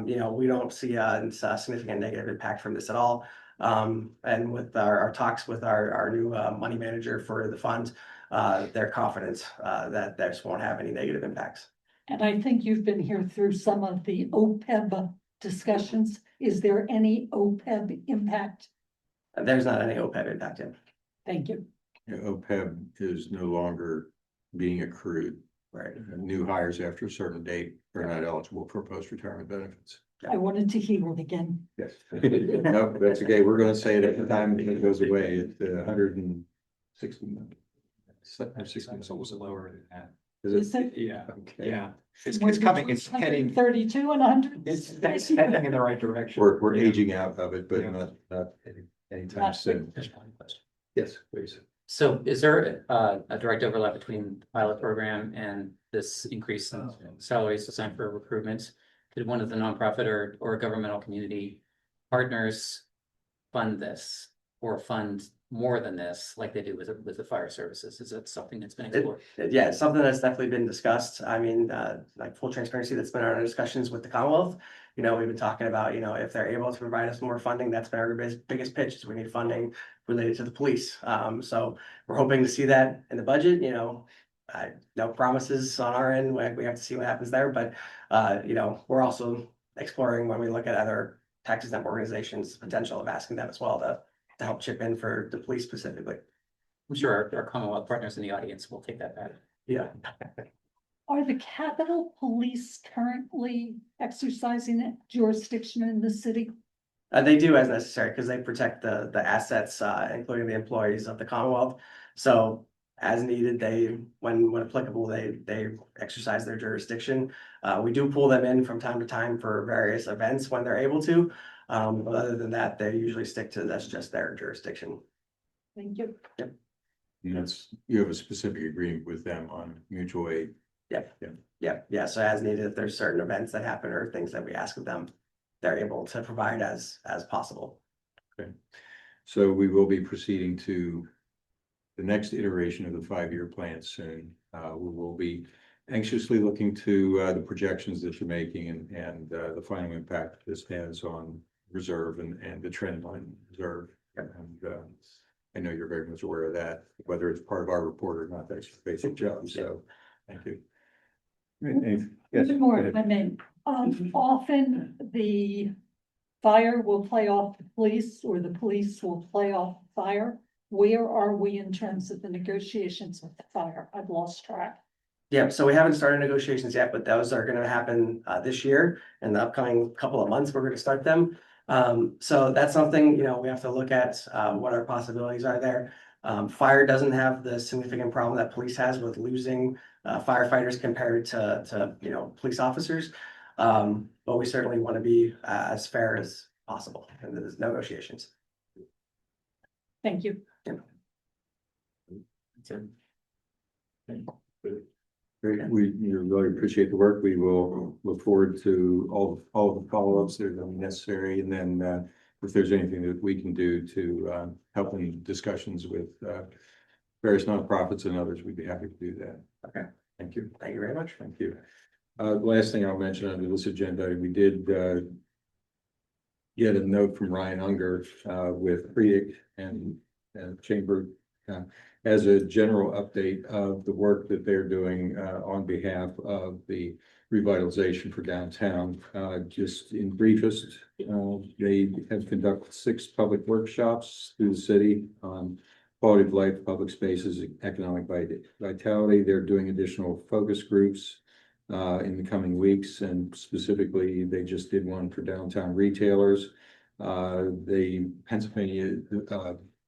You know, we don't see a significant negative impact from this at all. And with our talks with our new money manager for the fund, they're confident that this won't have any negative impacts. And I think you've been here through some of the OPEB discussions. Is there any OPEB impact? There's not any OPEB impact yet. Thank you. OPEB is no longer being accrued. Right. New hires after a certain date are not eligible for post-retirement benefits. I wanted to hear it again. Yes. No, that's okay. We're going to say it every time it goes away. It's 160. It's almost lower than that. Is it? Yeah, Okay. yeah. It's coming, it's heading, 32 and 100. it's heading in the right direction. We're Yeah. aging out of it, but Yeah. not anytime Not- soon. There's one question. Yes, please. So is there a direct overlap between the pilot program and this increase in salaries assigned for recruitment? Did one of the nonprofit or governmental community partners fund this or fund more than this, like they do with the fire services? Is that something that's been explored? Yeah, it's something that's definitely been discussed. I mean, like full transparency, that's been our discussions with the Commonwealth. You know, we've been talking about, you know, if they're able to provide us more funding, that's been our biggest pitch is we need funding related to the police. So we're hoping to see that in the budget, you know. No promises on our end. We have to see what happens there, but you know, we're also exploring when we look at other tax exempt organizations, potential of asking them as well to help chip in for the police specifically. I'm sure our Commonwealth partners in the audience will take that back. Yeah. Are the Capitol Police currently exercising jurisdiction in the city? They do as necessary because they protect the assets, including the employees of the Commonwealth. So as needed, when applicable, they exercise their jurisdiction. We do pull them in from time to time for various events when they're able to. But other than that, they usually stick to that's just their jurisdiction. Thank you. And you have a specific agreement with them on mutual aid. Yeah. So as needed, if there's certain events that happen or things that we ask of them, they're able to provide as possible. Okay. So we will be proceeding to the next iteration of the 5-year plan soon. We will be anxiously looking to the projections that you're making and the final impact this has on reserve and the trend line reserve. And I know you're very much aware of that, whether it's part of our report or not, that's your basic job. So thank you. Yes, One more, go if ahead. I may. Often the fire will play off the police or the police will play off the fire. Where are we in terms of the negotiations with the fire? I've lost track. Yeah, so we haven't started negotiations yet, but those are gonna happen this year. In the upcoming couple of months, we're gonna start them. So that's something, you know, we have to look at what our possibilities are there. Fire doesn't have the significant problem that police has with losing firefighters compared to, you know, police officers. But we certainly want to be as fair as possible in the negotiations. Thank you. Great. We really appreciate the work. We will look forward to all the follow-ups that are necessary. And then if there's anything that we can do to help in discussions with various nonprofits and others, we'd be happy to do that. Okay. Thank you. Thank you very much. Thank you. Last thing I'll mention under this agenda, we did get a note from Ryan Unger with Creedic and Chamber as a general update of the work that they're doing on behalf of the revitalization for downtown. Just in briefest, they have conducted 6 public workshops through the city on quality of life, public spaces, economic vitality. They're doing additional focus groups in the coming weeks, and specifically, they just did one for downtown retailers. The Pennsylvania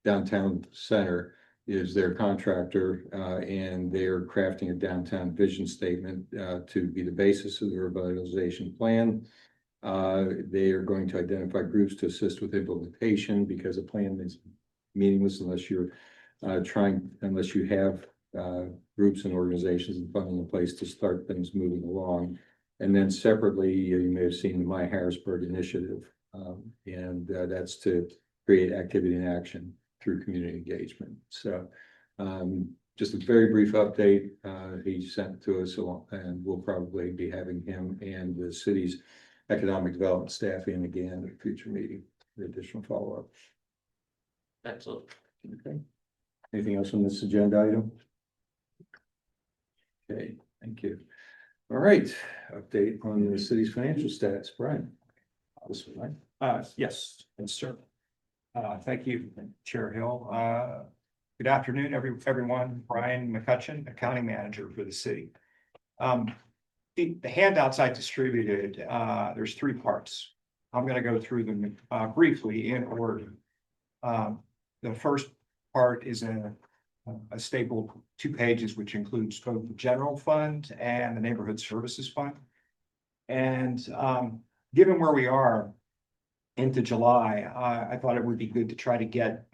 Downtown Center is their contractor, and they're crafting a downtown vision statement to be the basis of the revitalization plan. They are going to identify groups to assist with implementation, because a plan is meaningless unless you're unless you have groups and organizations and funding in place to start things moving along. And then separately, you may have seen the My Harrisburg initiative, and that's to create activity and action through community engagement. So just a very brief update he sent to us, and we'll probably be having him and the city's economic development staff in again at a future meeting for additional follow-up. Excellent. Okay. Anything else on this agenda item? Okay, thank you. All right, update on the city's financial status, Brian. This one, right? Yes, sir. Thank you, Chair Hill. Good afternoon, everyone. Brian McCutcheon, Accounting Manager for the city. The handouts I distributed, there's 3 parts. I'm going to go through them briefly in order. The first part is a stapled 2 pages, which includes both the general fund and the neighborhood services fund. And given where we are into July, I thought it would be good to try to get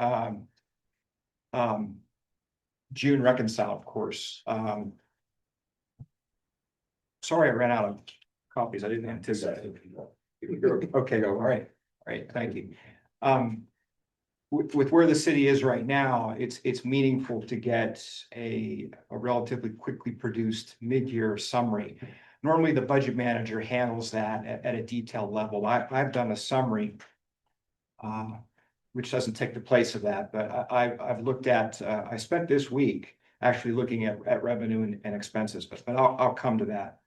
June reconciled, of course. Sorry, I ran out of copies. I didn't anticipate. Okay, all right, thank you. With where the city is right now, it's meaningful to get a relatively quickly produced mid-year summary. Normally, the budget manager handles that at a detailed level. I've done a summary, which doesn't take the place of that, but I've looked at, I spent this week actually looking at revenue and expenses, but I'll come to that.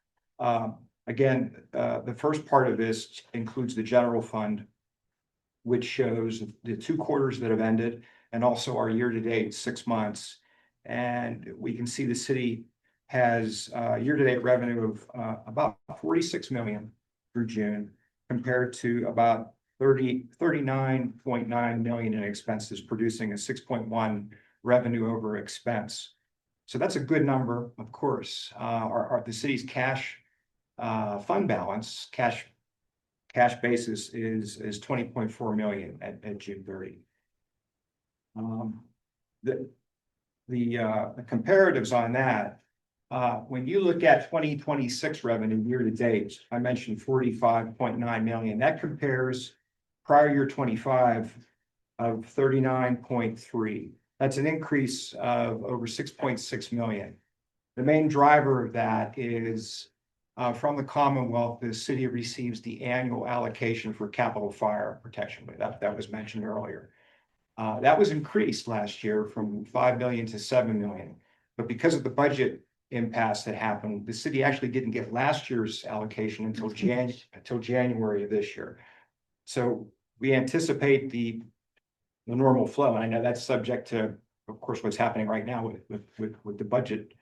Again, the first part of this includes the general fund, which shows the 2 quarters that have ended, and also our year-to-date 6 months. And we can see the city has year-to-date revenue of about 46 million through June, compared to about 39.9 million in expenses, producing a 6.1 revenue over expense. So that's a good number, of course. The city's cash fund balance, cash basis is 20.4 million at June 30. The comparatives on that, when you look at 2026 revenue year to date, I mentioned 45.9 million. That compares prior year 25 of 39.3. That's an increase of over 6.6 million. The main driver of that is from the Commonwealth, the city receives the annual allocation for capital fire protection. That was mentioned earlier. That was increased last year from 5 million to 7 million. But because of the budget impasse that happened. The city actually didn't get last year's allocation until January of this year. So we anticipate the normal flow, and I know that's subject to, of course, what's happening right now with the budget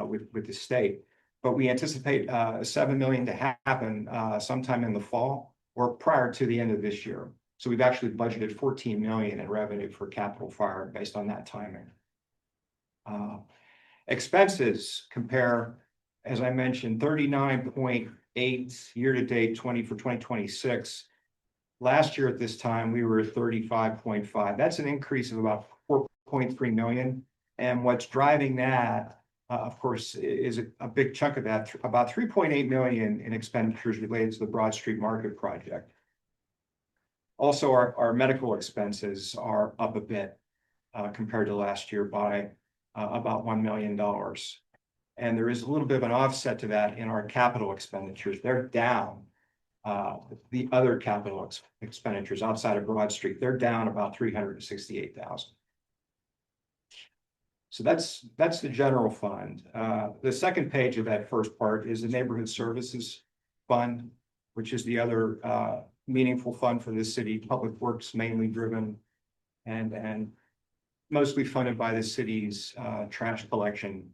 with the state. But we anticipate $7 million to happen sometime in the fall or prior to the end of this year. So we've actually budgeted 14 million in revenue for capital fire based on that timing. Expenses compare, as I mentioned, 39.8 year-to-date 2026. Last year at this time, we were at 35.5. That's an increase of about 4.3 million. And what's driving that, of course, is a big chunk of that, about 3.8 million in expenditures related to the Broad Street Market project. Also, our medical expenses are up a bit compared to last year by about $1 million. And there is a little bit of an offset to that in our capital expenditures. They're down. The other capital expenditures outside of Broad Street, they're down about 368,000. So that's the general fund. The second page of that first part is the Neighborhood Services Fund, which is the other meaningful fund for the city. Public Works mainly driven and mostly funded by the city's trash collection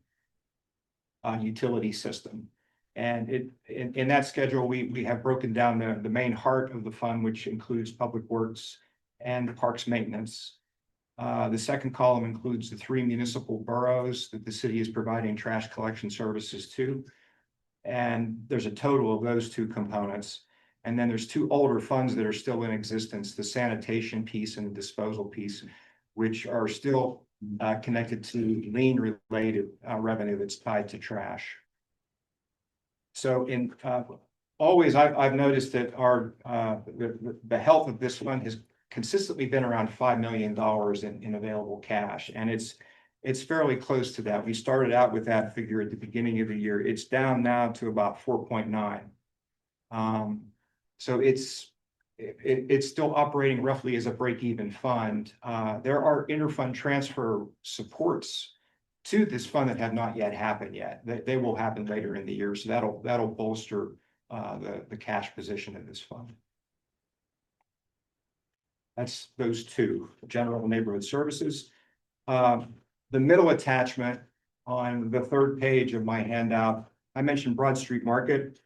utility system. And in that schedule, we have broken down the main heart of the fund, which includes Public Works and the Parks Maintenance. The second column includes the 3 municipal boroughs that the city is providing trash collection services to. And there's a total of those 2 components. And then there's 2 older funds that are still in existence, the sanitation piece and the disposal piece, which are still connected to lien-related revenue that's tied to trash. So in always, I've noticed that the health of this fund has consistently been around $5 million in available cash, and it's fairly close to that. We started out with that figure at the beginning of the year. It's down now to about 4.9. So it's still operating roughly as a break-even fund. There are interfund transfer supports to this fund that have not yet happened yet. They will happen later in the year, so that'll bolster the cash position of this fund. That's those 2, general neighborhood services. The middle attachment on the third page of my handout, I mentioned Broad Street Market.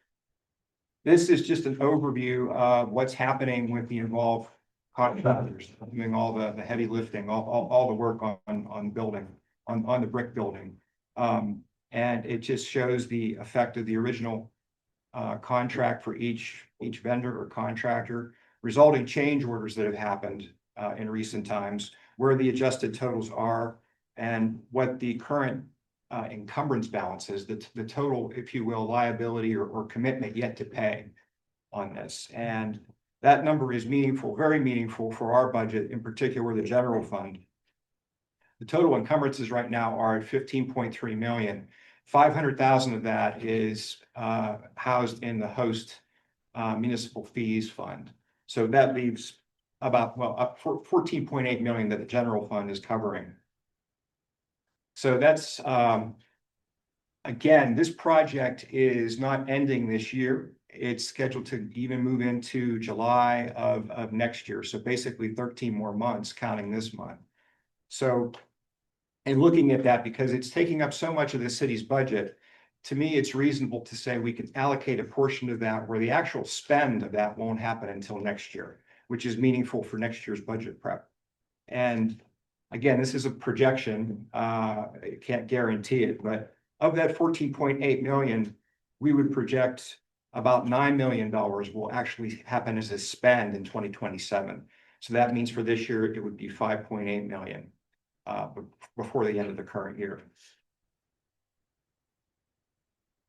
This is just an overview of what's happening with the involved contractors doing all the heavy lifting, all the work on building, on the brick building. And it just shows the effect of the original contract for each vendor or contractor, resulting change orders that have happened in recent times, where the adjusted totals are, and what the current encumbrance balance is, the total, if you will, liability or commitment yet to pay on this. And that number is meaningful, very meaningful for our budget, in particular the general fund. The total encumbrances right now are at 15.3 million. 500,000 of that is housed in the host municipal fees fund. So that leaves about, up 14.8 million that the general fund is covering. So that's, again, this project is not ending this year. It's scheduled to even move into July of next year. So basically 13 more months counting this month. So, and looking at that, because it's taking up so much of the city's budget, to me, it's reasonable to say we can allocate a portion of that where the actual spend of that won't happen until next year, which is meaningful for next year's budget prep. And again, this is a projection. I can't guarantee it, but of that 14.8 million, we would project about $9 million will actually happen as a spend in 2027. So that means for this year, it would be 5.8 million before the end of the current year.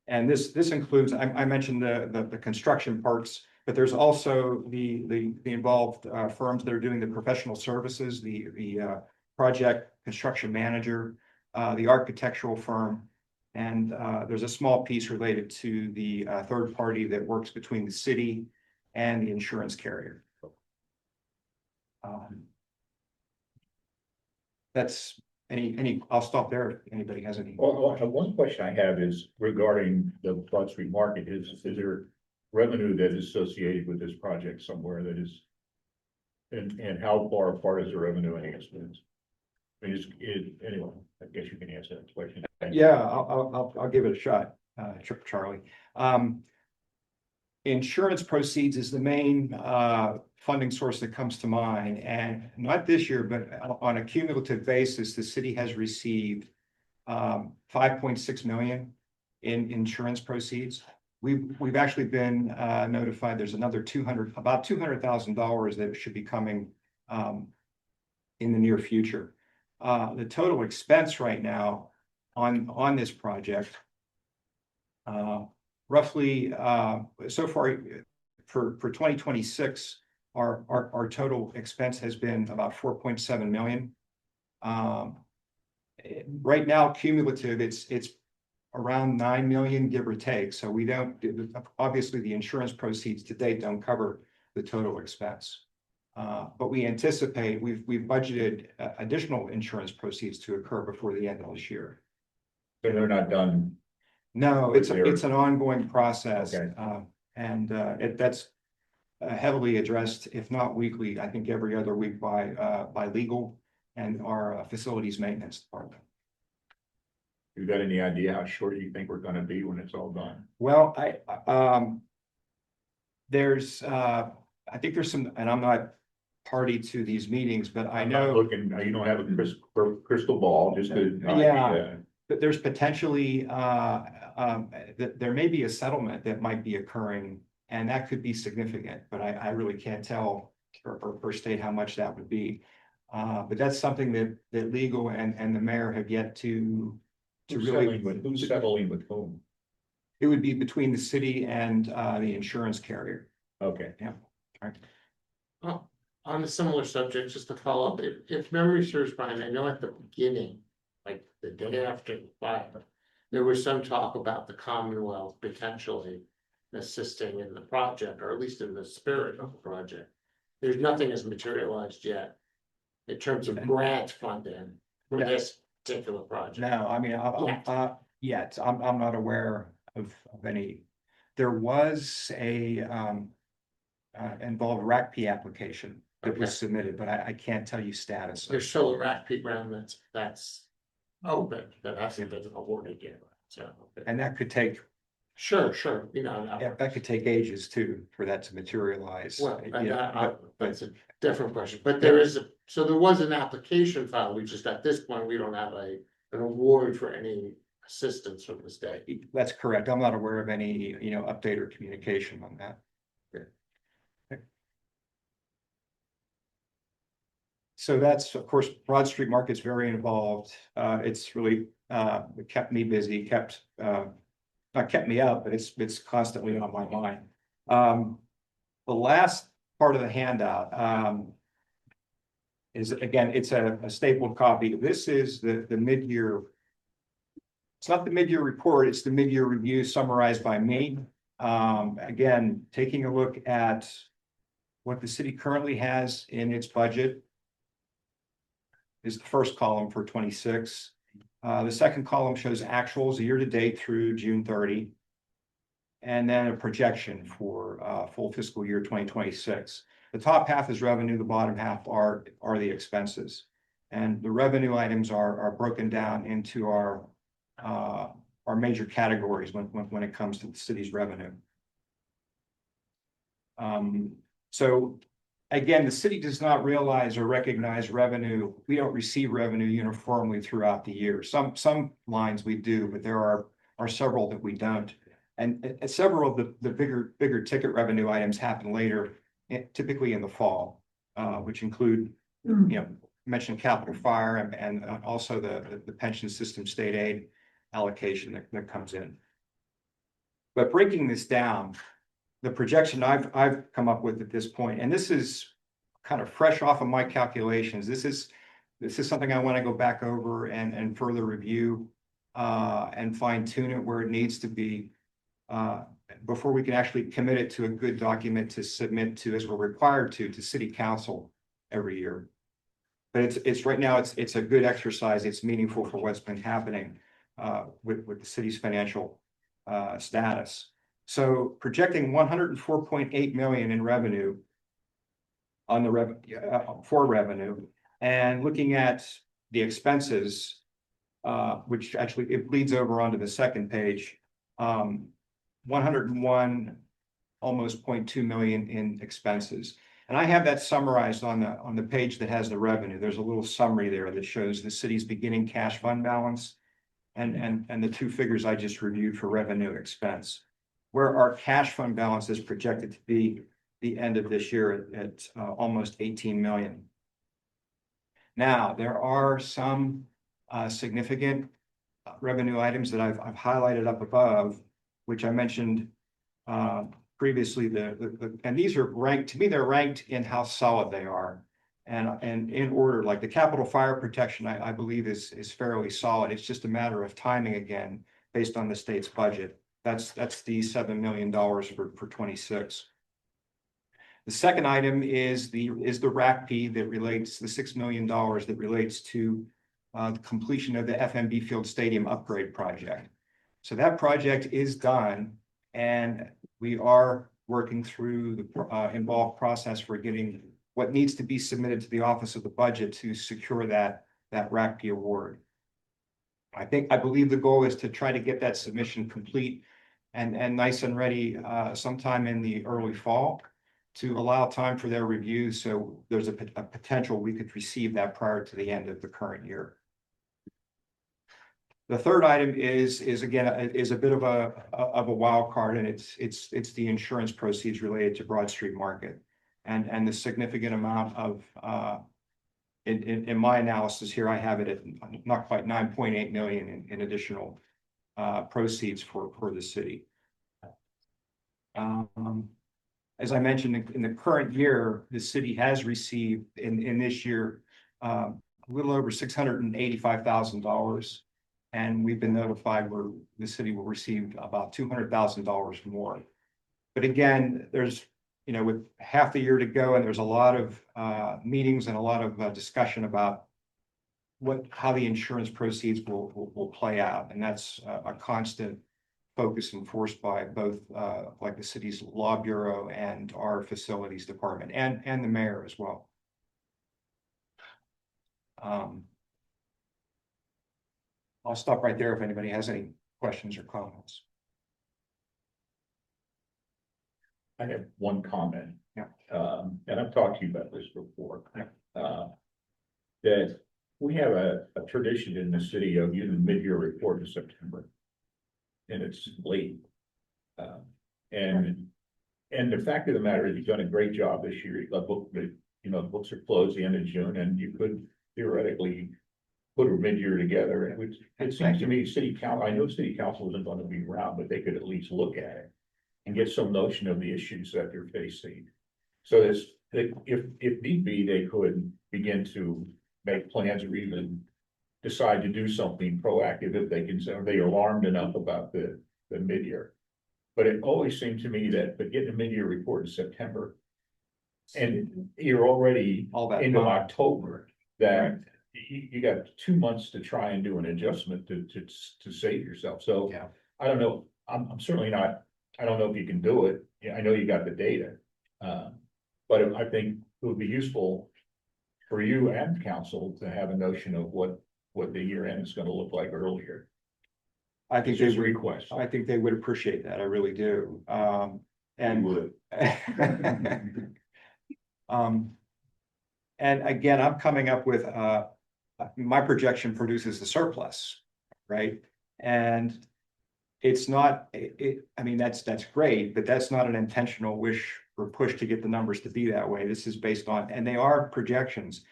And this includes, I mentioned the construction parts, but there's also the involved firms that are doing the professional services, the project construction manager, the architectural firm, and there's a small piece related to the third party that works between the city and the insurance carrier. That's I'll stop there if anybody has any. One question I have is regarding the Broad Street Market, is there revenue that is associated with this project somewhere that is? And how far apart is the revenue enhancement? I mean, anyway, I guess you can answer that question. Yeah, I'll give it a shot, Charlie. Insurance proceeds is the main funding source that comes to mind, and not this year, but on a cumulative basis, the city has received 5.6 million in insurance proceeds. We've actually been notified there's another about $200,000 that should be coming in the near future. The total expense right now on this project, roughly so far for 2026, our total expense has been about 4.7 million. Right now, cumulative, it's around 9 million, give or take. So we don't, obviously the insurance proceeds to date don't cover the total expense. But we anticipate, we've budgeted additional insurance proceeds to occur before the end of this year. So they're not done. No, it's an ongoing process. Okay. And that's heavily addressed, if not weekly, I think every other week by legal and our facilities maintenance department. You got any idea how short you think we're gonna be when it's all done? Well, there's I think there's some, and I'm not party to these meetings, but I I'm not know looking, you don't have a crystal ball, just to. Yeah. that there's potentially that there may be a settlement that might be occurring, and that could be significant, but I really can't tell or state how much that would be. But that's something that legal and the mayor have yet to really. Who's settling with whom? It would be between the city and the insurance carrier. Okay. Yeah. All right. Well, on a similar subject, just to follow up, if memory serves, Brian, I know at the beginning, like the day after the fire, there was some talk about the Commonwealth potentially assisting in the project, or at least in the spirit of the project. There's nothing has materialized yet in terms of grant funding for this particular project. No, I mean, I'm not aware of any. There was a involved RACP application that was submitted, but I can't tell you status. There's still a RACP grant that's open, that hasn't been awarded yet, so. And that could take, Sure, you know. that could take ages too, for that to materialize. Well, You know, that's a different question, but there was an application filed, we just, at this point, we don't have an award for any assistance from the state. That's correct. I'm not aware of any, update or communication on that. Okay. So that's, of course, Broad Street Market's very involved. It's really kept me busy, not kept me up, but it's constantly on my mind. The last part of the handout is, again, it's a stapled copy. This is the mid-year. It's not the mid-year report, it's the mid-year review summarized by me. Again, taking a look at what the city currently has in its budget is the first column for 26. The second column shows actuals year-to-date through June 30. And then a projection for full fiscal year 2026. The top half is revenue, the bottom half are the expenses. And the revenue items are broken down into our major categories when it comes to the city's revenue. So again, the city does not realize or recognize revenue. We don't receive revenue uniformly throughout the year. Some lines we do, but there are several that we don't. And several of the bigger ticket revenue items happen later, typically in the fall, which include, mentioned capital fire and also the pension system state aid allocation that comes in. But breaking this down, the projection I've come up with at this point, and this is kind of fresh off of my calculations. This is something I want to go back over and further review and fine tune it where it needs to be before we can actually commit it to a good document to submit to, as we're required to city council every year. But it's right now, it's a good exercise. It's meaningful for what's been happening with the city's financial status. So projecting 104.8 million in revenue on the for revenue, and looking at the expenses, which actually it bleeds over onto the second page, 101 almost 0.2 million in expenses. And I have that summarized on the page that has the revenue. There's a little summary there that shows the city's beginning cash fund balance and the two figures I just reviewed for revenue expense, where our cash fund balance is projected to be the end of this year at almost 18 million. Now, there are some significant revenue items that I've highlighted up above, which I mentioned previously. And these are ranked, to me, they're ranked in how solid they are. And in order, like the capital fire protection, I believe is fairly solid. It's just a matter of timing again, based on the state's budget. That's the $7 million for 26. The second item is the RACP that relates, the $6 million that relates to the completion of the FMB Field Stadium upgrade project. So that project is done, and we are working through the involved process for getting what needs to be submitted to the Office of the Budget to secure that RACP award. I believe the goal is to try to get that submission complete and nice and ready sometime in the early fall, to allow time for their review. So there's a potential we could receive that prior to the end of the current year. The third item is again a bit of a wild card, and it's the insurance proceeds related to Broad Street Market, and the significant amount of in my analysis here, I have it at not quite 9.8 million in additional proceeds for the city. As I mentioned, in the current year, the city has received in this year a little over $685,000, and we've been notified where the city will receive about $200,000 more. But again, there's, with half the year to go, and there's a lot of meetings and a lot of discussion about how the insurance proceeds will play out, and that's a constant focus enforced by both like the city's law bureau and our facilities department and the mayor as well. I'll stop right there if anybody has any questions or comments. I have one comment. Yeah. And I've talked to you about this before. Yeah. That we have a tradition in the city of using mid-year report in September. And it's late. And the fact of the matter is, you've done a great job this year. The books are closed the end of June, and you could theoretically put a mid-year together. And it seems to me, city council, I know city council isn't going to be around, but they could at least look at it and get some notion of the issues that they're facing. So if need be, they could begin to make plans or even decide to do something proactive if they can, are they alarmed enough about the mid-year. But it always seemed to me that, but getting a mid-year report in September, and you're already into October, that you got 2 months to try and do an adjustment to save yourself. So Yeah. I don't know. I'm certainly not. I don't know if you can do it. Yeah, I know you got the data, but I think it would be useful for you and council to have a notion of what the year end is going to look like earlier. I think they request. I think they would appreciate that. I really do. And would. And again, I'm coming up with my projection produces the surplus, right? And it's not I mean, that's great, but that's not an intentional wish or push to get the numbers to be that way. This is based on, and they are projections,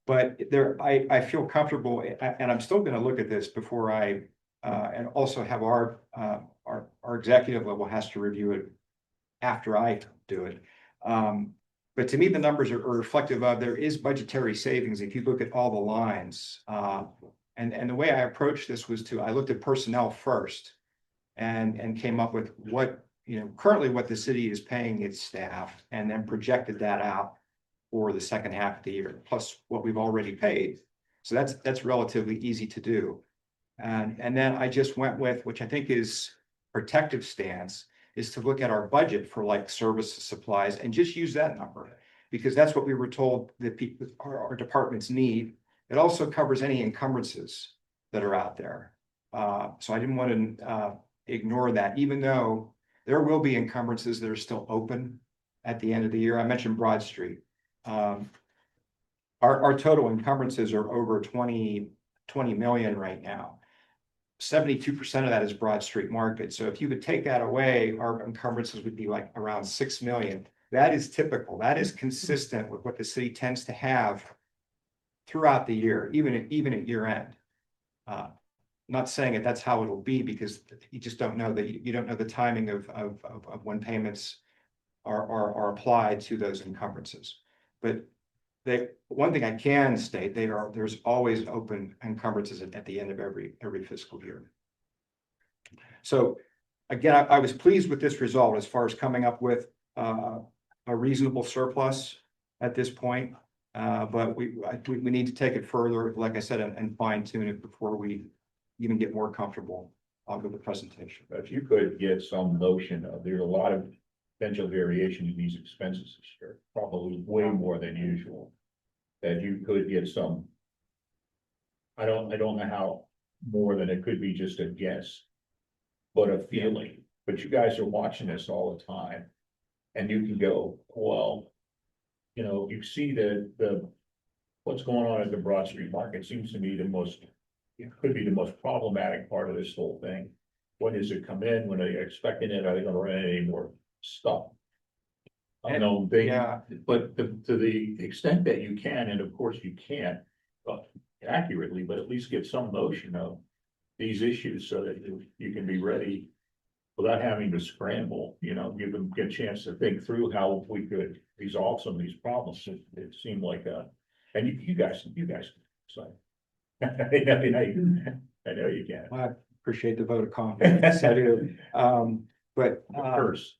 but I feel comfortable, and I'm still going to look at this before and also have our executive level has to review it after I do it. But to me, the numbers are reflective of there is budgetary savings if you look at all the lines. And the way I approached this was I looked at personnel first and came up with currently what the city is paying its staff, and then projected that out. for the second half of the year, plus what we've already paid. So that's relatively easy to do. And then I just went with, which I think is protective stance, is to look at our budget for like services, supplies, and just use that number. Because that's what we were told that people, our departments need. It also covers any encumbrances that are out there. So I didn't want to ignore that, even though there will be encumbrances that are still open at the end of the year. I mentioned Broad Street. Our total encumbrances are over 20 million right now. 72% of that is Broad Street Market. So if you would take that away, our encumbrances would be like around 6 million. That is typical. That is consistent with what the city tends to have throughout the year, even at year end. Not saying that that's how it'll be, because you just don't know that you don't know the timing of when payments are applied to those encumbrances. But one thing I can state, there's always open encumbrances at the end of every fiscal year. So again, I was pleased with this result as far as coming up with a reasonable surplus at this point. But we need to take it further, like I said, and fine tune it before we even get more comfortable with the presentation. If you could get some notion of, there's a lot of potential variation in these expenses this year, probably way more than usual. That you could get some. I don't know how more than it could be just a guess, but a feeling. But you guys are watching this all the time, and you can go, well, you know, you see the what's going on at the Broad Street Market seems to be could be the most problematic part of this whole thing. When does it come in? When are they expecting it? Are they gonna run any more stuff? Unknown thing. Yeah. But to the extent that you can, and of course you can't accurately, but at least get some notion of these issues so that you can be ready without having to scramble, you know, give them a chance to think through how we could resolve some of these problems. It seemed like and you guys, so. I know you can. I appreciate the vote of confidence. I do. But First,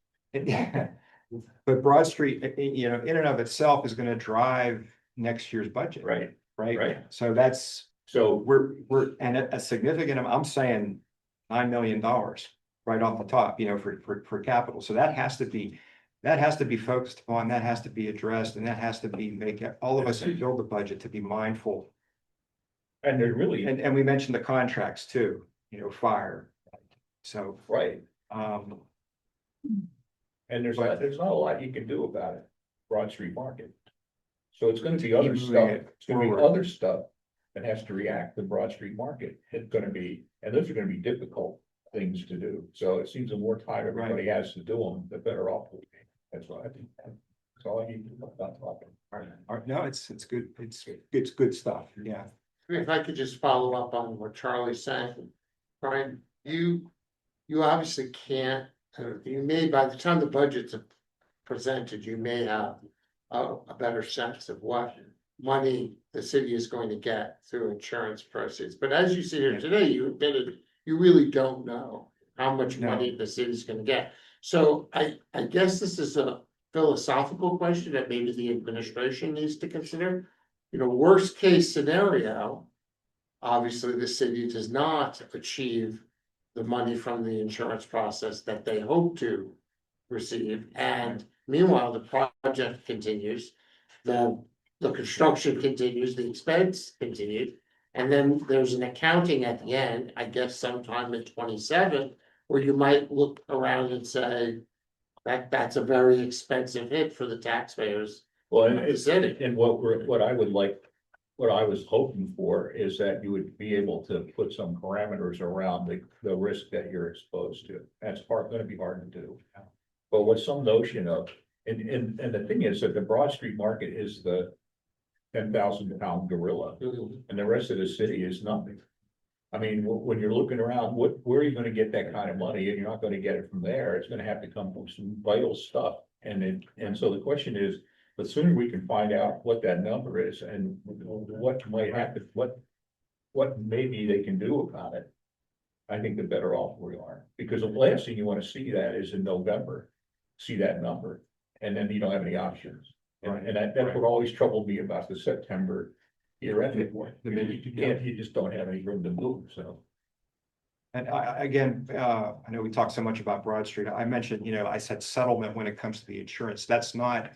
but Broad Street, you know, in and of itself is going to drive next year's budget. right. Right. So that's, So we're and a significant, I'm saying $9 million right off the top, you know, for capital. So that has to be focused upon, that has to be addressed, and that has to be all of us who build the budget to be mindful. and they're really And we mentioned the contracts too, you know, fire. So, right. And there's not a lot you can do about it, Broad Street Market. So it's gonna be other Keep stuff, moving it it's gonna be forward. other stuff that has to react to Broad Street Market. It's gonna be, and those are gonna be difficult things to do. So it seems the more time everybody has to do them, the better off we'll be. That's what I think. That's all I need to know about talking. all right, no, it's good. It's good stuff. Yeah. If I could just follow up on what Charlie's saying, Brian, you obviously can't, you may, by the time the budget's presented, you may have a better sense of what money the city is going to get through insurance proceeds. But as you sit here today, you admitted you really don't know how much No. money the city's gonna get. So I guess this is a philosophical question that maybe the administration needs to consider. You know, worst case scenario, obviously the city does not achieve the money from the insurance process that they hope to receive. And meanwhile, the project continues, the construction continues, the expense continues. And then there's an accounting at the end, I guess sometime in 27, where you might look around and say, that's a very expensive hit for the taxpayers. Well, and Is it? and what I would like, what I was hoping for is that you would be able to put some parameters around the risk that you're exposed to. That's gonna be hard to do. But with some notion of, and the thing is that the Broad Street Market is the 10,000-pound gorilla, and the rest of the city is nothing. I mean, when you're looking around, where are you gonna get that kind of money? And you're not gonna get it from there. It's gonna have to come from some vital stuff. And so the question is, the sooner we can find out what that number is and what might happen, what maybe they can do about it, I think the better off we are. Because the last thing you want to see that is in November, see that number, and then you don't have any options. And that's what always troubled me about the September year end report. You just don't have any room to move, so. And again, I know we talked so much about Broad Street. I mentioned, I said settlement when it comes to the insurance. That's a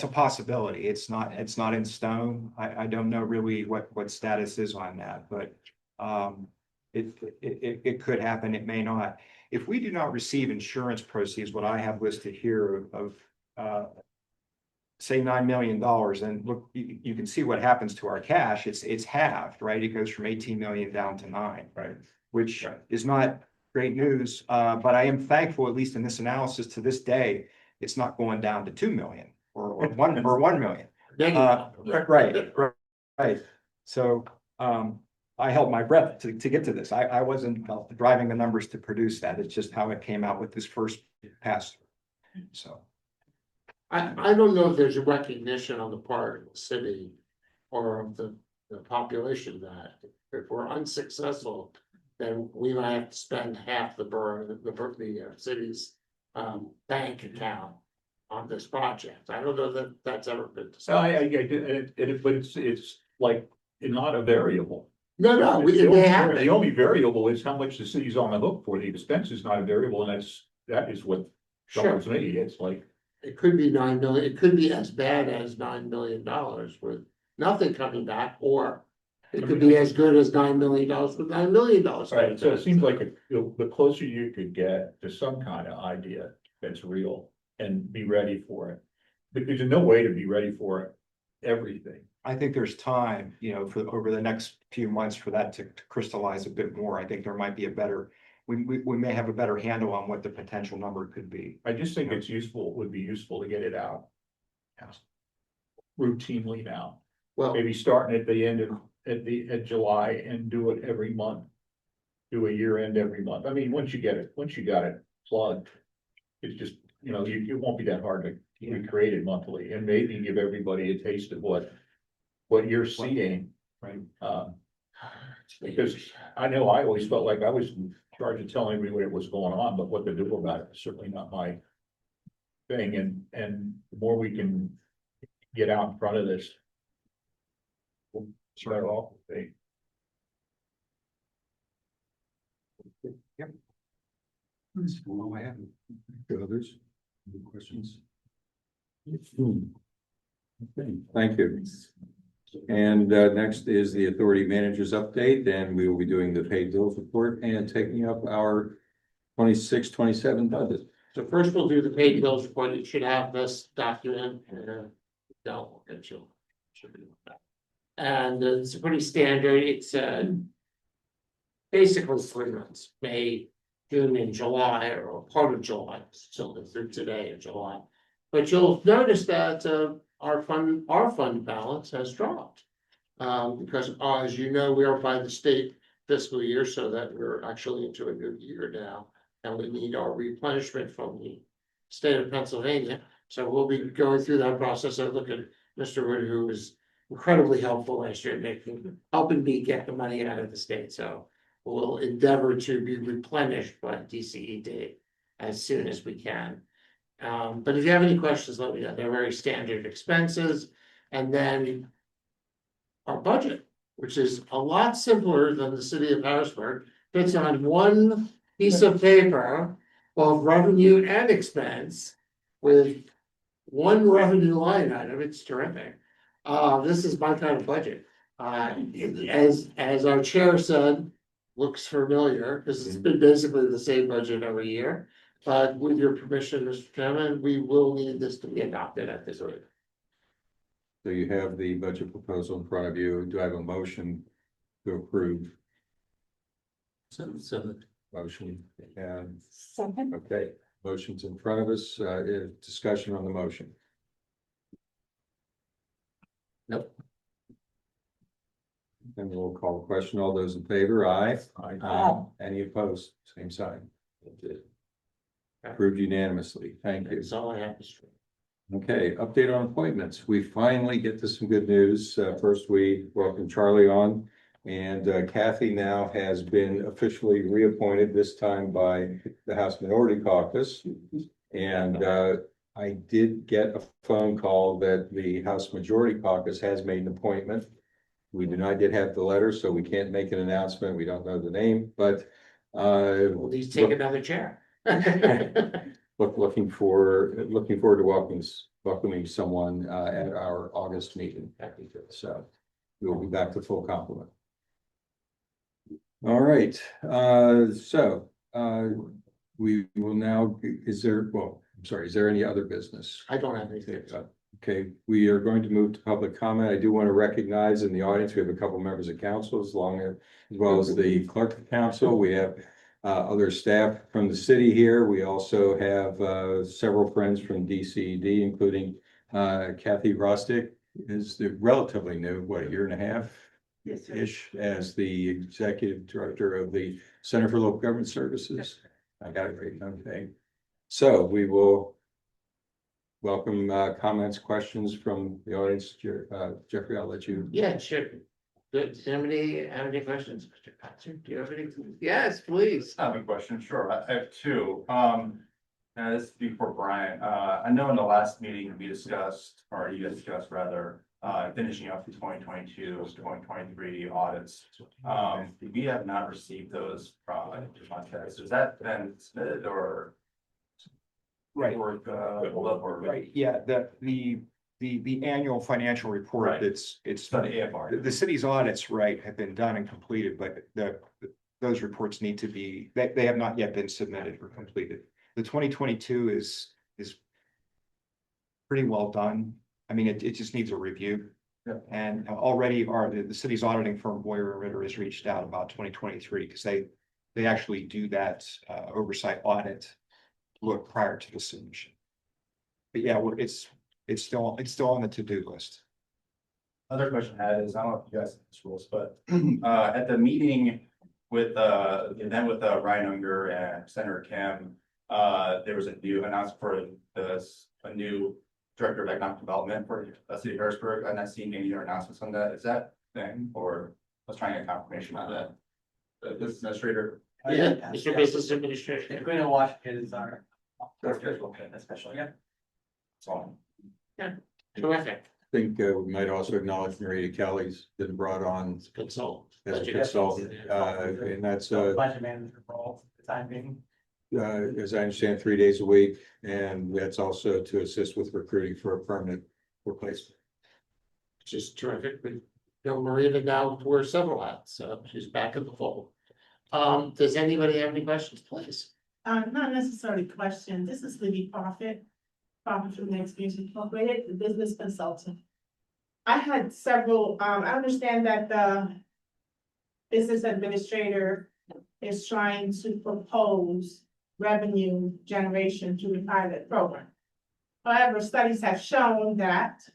possibility. It's not in stone. I don't know really what status is on that, but it could happen. It may not. If we do not receive insurance proceeds, what I have listed here of say $9 million, and look, you can see what happens to our cash. It's halved, right? It goes from 18 million down to 9, right? Which is not great news. But I am thankful, at least in this analysis to this day, it's not going down to 2 million or 1 million. Right. So I held my breath to get to this. I wasn't driving the numbers to produce that. It's just how it came out with this first pass. So. I don't know if there's a recognition on the part of the city or of the population that if we're unsuccessful, then we might have to spend half the city's bank account on this project. I don't know that that's ever been decided. But it's like, not a variable. No, The only variable is how much the city's on the hook for. The expense is not a variable, and that is what troubles me. It's like. It could be 9 million, it could be as bad as $9 million with nothing coming back, or it could be as good as $9 million with $9 million. Right, so it seems like the closer you could get to some kind of idea that's real and be ready for it. But there's no way to be ready for everything. I think there's time, for over the next few months for that to crystallize a bit more. I think there might be we may have a better handle on what the potential number could be. I just think would be useful to get it out. Routinely now. Well, Maybe starting at the end of July and do it every month. Do a year end every month. I mean, once you got it plugged, it's just, it won't be that hard to recreate it monthly, and maybe give everybody a taste of what you're seeing. Right. Because I know I always felt like I was in charge of telling everybody what was going on, but what to do about it is certainly not my thing. And the more we can get out in front of this, we'll start off with it. Yep. Well, I have others. Any questions? Okay, thank you. And next is the authority manager's update, and we will be doing the paid bills report and taking up our 26-27 budget. so first we'll do the paid bills report. It should have this document and don't get you. And it's pretty standard. It's basically 3 months, May, June, and July, or part of July, so through today in July. But you'll notice that our fund balance has dropped. Because as you know, we are by the state fiscal year, so that we're actually into a new year now. And we need our replenishment from the state of Pennsylvania. So we'll be going through that process. I look at Mr. Wood, who was incredibly helpful last year, helping me get the money out of the state. So we'll endeavor to be replenished by DCED as soon as we can. But if you have any questions, let me know. They're very standard expenses. And then our budget, which is a lot simpler than the city of Harrisburg, fits on one piece of paper, both revenue and expense, with one revenue line item. It's terrific. This is my kind of budget. As our chair said, looks familiar because it's been basically the same budget every year. But with your permission, Mr. Chairman, we will need this to be adopted at this rate. So you have the budget proposal in front of you. Do I have a motion to approve? So Motion and, Second, okay, motion's in front of us. Discussion on the motion. nope. And we'll call the question. All those in favor, aye. Aye. Any opposed? Same sign. Approved unanimously. Thank you. That's all I have to say. Okay, update on appointments. We finally get to some good news. First, we welcome Charlie on, and Kathy now has been officially reappointed, this time by the House Minority Caucus. And I did get a phone call that the House Majority Caucus has made an appointment. We do not yet have the letter, so we can't make an announcement. We don't know the name, but Please take another chair. looking forward to welcoming someone at our August meeting. So we'll be back to full complement. All right, we will now, is there any other business? I don't have anything. Okay, we are going to move to public comment. I do want to recognize in the audience, we have a couple members of council as well as the clerk of council. We have other staff from the city here. We also have several friends from DCED, including Kathy Rostick is the relatively new, a year and a half ish as the executive director of the Center for Local Government Services. I got it right. Okay. So we will welcome comments, questions from the audience. Jeffrey, I'll let you. Yeah, sure. Does anybody have any questions? Mr. Patzer, do you have any? Yes, please. I have a question, sure. I have two. This is before Brian. I know in the last meeting we discussed, or you discussed rather, finishing up the 2022, 2023 audits. We have not received those from contacts. Has that been submitted or? Right. Hold up or? Right, yeah, the annual financial report, Right. it's For the AFR. the city's audits, right, have been done and completed, but those reports need to be, they have not yet been submitted or completed. The 2022 is pretty well done. I mean, it just needs a review. Yeah. And already the city's auditing firm Boyer and Ritter has reached out about 2023 because they actually do that oversight audit look prior to the submission. But yeah, it's still on the to-do list. Other question I had is, I don't know if you guys have this rules, but at the meeting with Ryan Unger and Senator Kim, there was a new announcement for a new director of economic development for the city of Harrisburg. I'm not seeing any other announcements on that. Is that thing, or I was trying to get confirmation on that? The business administrator. Yeah, Mr. Business Administration. Queen of Washington is our. Especially, yeah. That's all. Terrific. I think we might also acknowledge Narita Kelly's been brought on Consult. as a consultant, and that's Budget manager role for the time being. as I understand, 3 days a week, and that's also to assist with recruiting for a permanent replacement. Which is terrific. We know Marina now wears several hats, so she's back in the fold. Does anybody have any questions, please? Not necessarily question. This is Libby Profit from the Experience Incorporated, the business consultant. I had several, I understand that the business administrator is trying to propose revenue generation through the pilot program. However, studies have shown that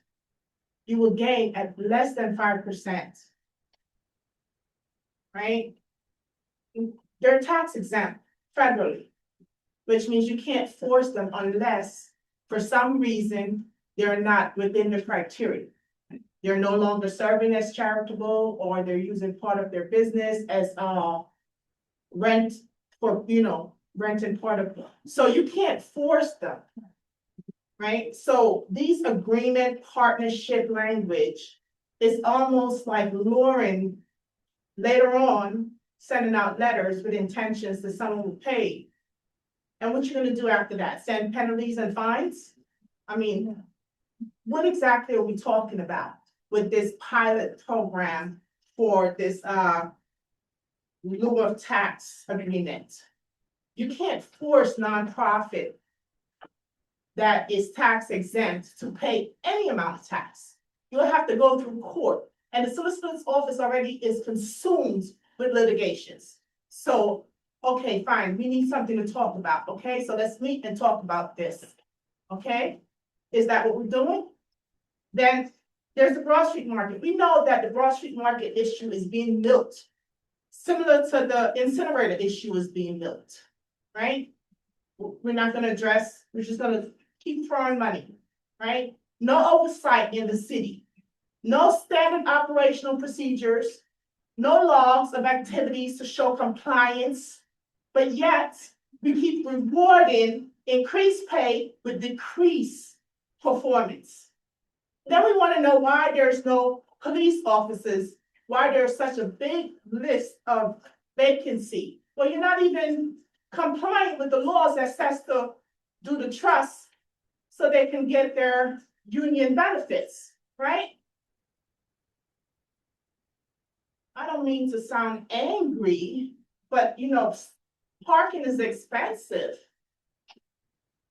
you will gain at less than 5%. Right? They're tax exempt federally, which means you can't force them unless for some reason they're not within the criteria. They're no longer serving as charitable, or they're using part of their business as rent for, renting part of, so you can't force them. Right? So these agreement partnership language is almost like luring later on, sending out letters with intentions that someone will pay. And what you're gonna do after that? Send penalties and fines? I mean, what exactly are we talking about with this pilot program for this lieu of tax agreement? You can't force nonprofit that is tax exempt to pay any amount of tax. You'll have to go through court, and the solicitor's office already is consumed with litigations. So, okay, fine, we need something to talk about, okay? So let's meet and talk about this, okay? Is that what we're doing? Then there's the Broad Street Market. We know that the Broad Street Market issue is being milked, similar to the incinerator issue is being milked, right? We're not gonna address, we're just gonna keep throwing money, right? No oversight in the city, no standard operational procedures, no logs of activities to show compliance, but yet we keep rewarding increase pay would decrease performance. Then we want to know why there's no police officers, why there's such a big list of vacancy. Well, you're not even complying with the laws that says to do the trust so they can get their union benefits, right? I don't mean to sound angry, but you know, parking is expensive.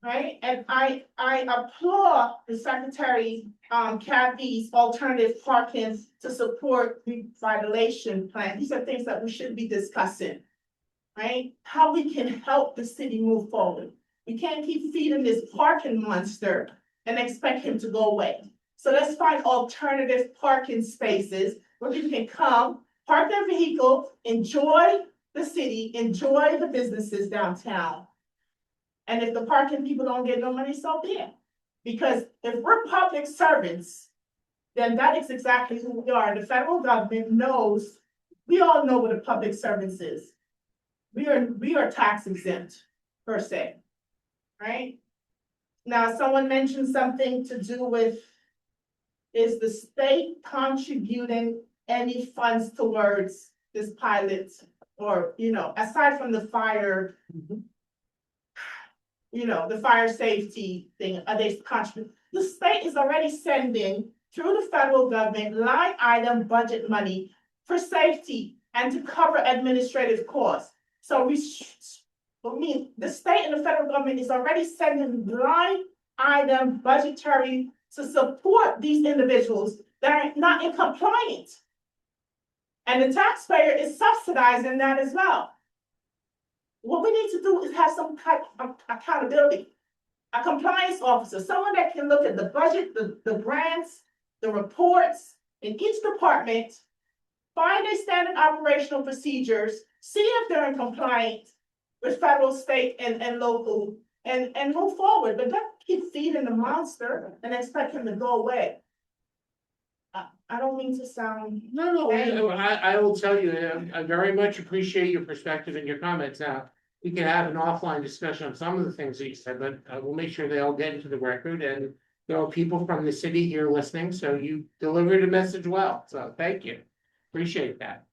Right, and I applaud the Secretary Kathy's alternative parking to support revitalization plan. These are things that we should be discussing. Right, how we can help the city move forward. We can't keep feeding this parking monster and expect him to go away. So let's find alternative parking spaces where people can come, park their vehicle, enjoy the city, enjoy the businesses downtown. And if the parking people don't get no money, so be it. Because if we're public servants, then that is exactly who we are. The federal government knows, we all know what a public servant is. We are tax exempt, per se, right? Now, someone mentioned something to do with, is the state contributing any funds towards this pilot? Or, you know, aside from the fire, you know, the fire safety thing, are they contributing? The state is already sending through the federal government line item budget money for safety and to cover administrative costs. So the state and the federal government is already sending line item budgetary to support these individuals that are not in compliance. And the taxpayer is subsidizing that as well. What we need to do is have some type of accountability. A compliance officer, someone that can look at the budget, the grants, the reports in each department, find their standard operational procedures, see if they're in compliance with federal, state, and local, and move forward. But don't keep feeding the monster and expect him to go away. I don't mean to sound. No, I will tell you, I very much appreciate your perspective and your comments. Now, we can have an offline discussion on some of the things that you said, but I will make sure they all get into the record, and there are people from the city here listening, so you delivered a message well, so thank you. Appreciate that.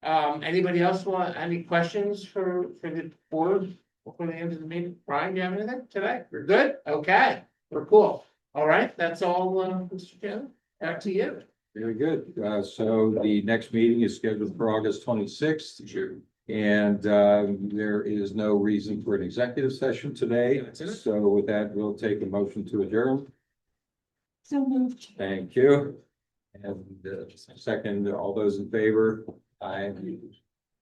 Anybody else want any questions for the board before the end of the meeting? Brian, do you have anything today? We're good? Okay, we're cool. All right, that's all, Mr. Chairman, back to you. Very good. So the next meeting is scheduled for August 26th. And there is no reason for an executive session today. So with that, we'll take a motion to adjourn. So moved. Thank you. And second, all those in favor? Aye.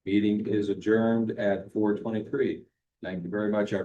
Meeting is adjourned at 4:23. Thank you very much, everyone.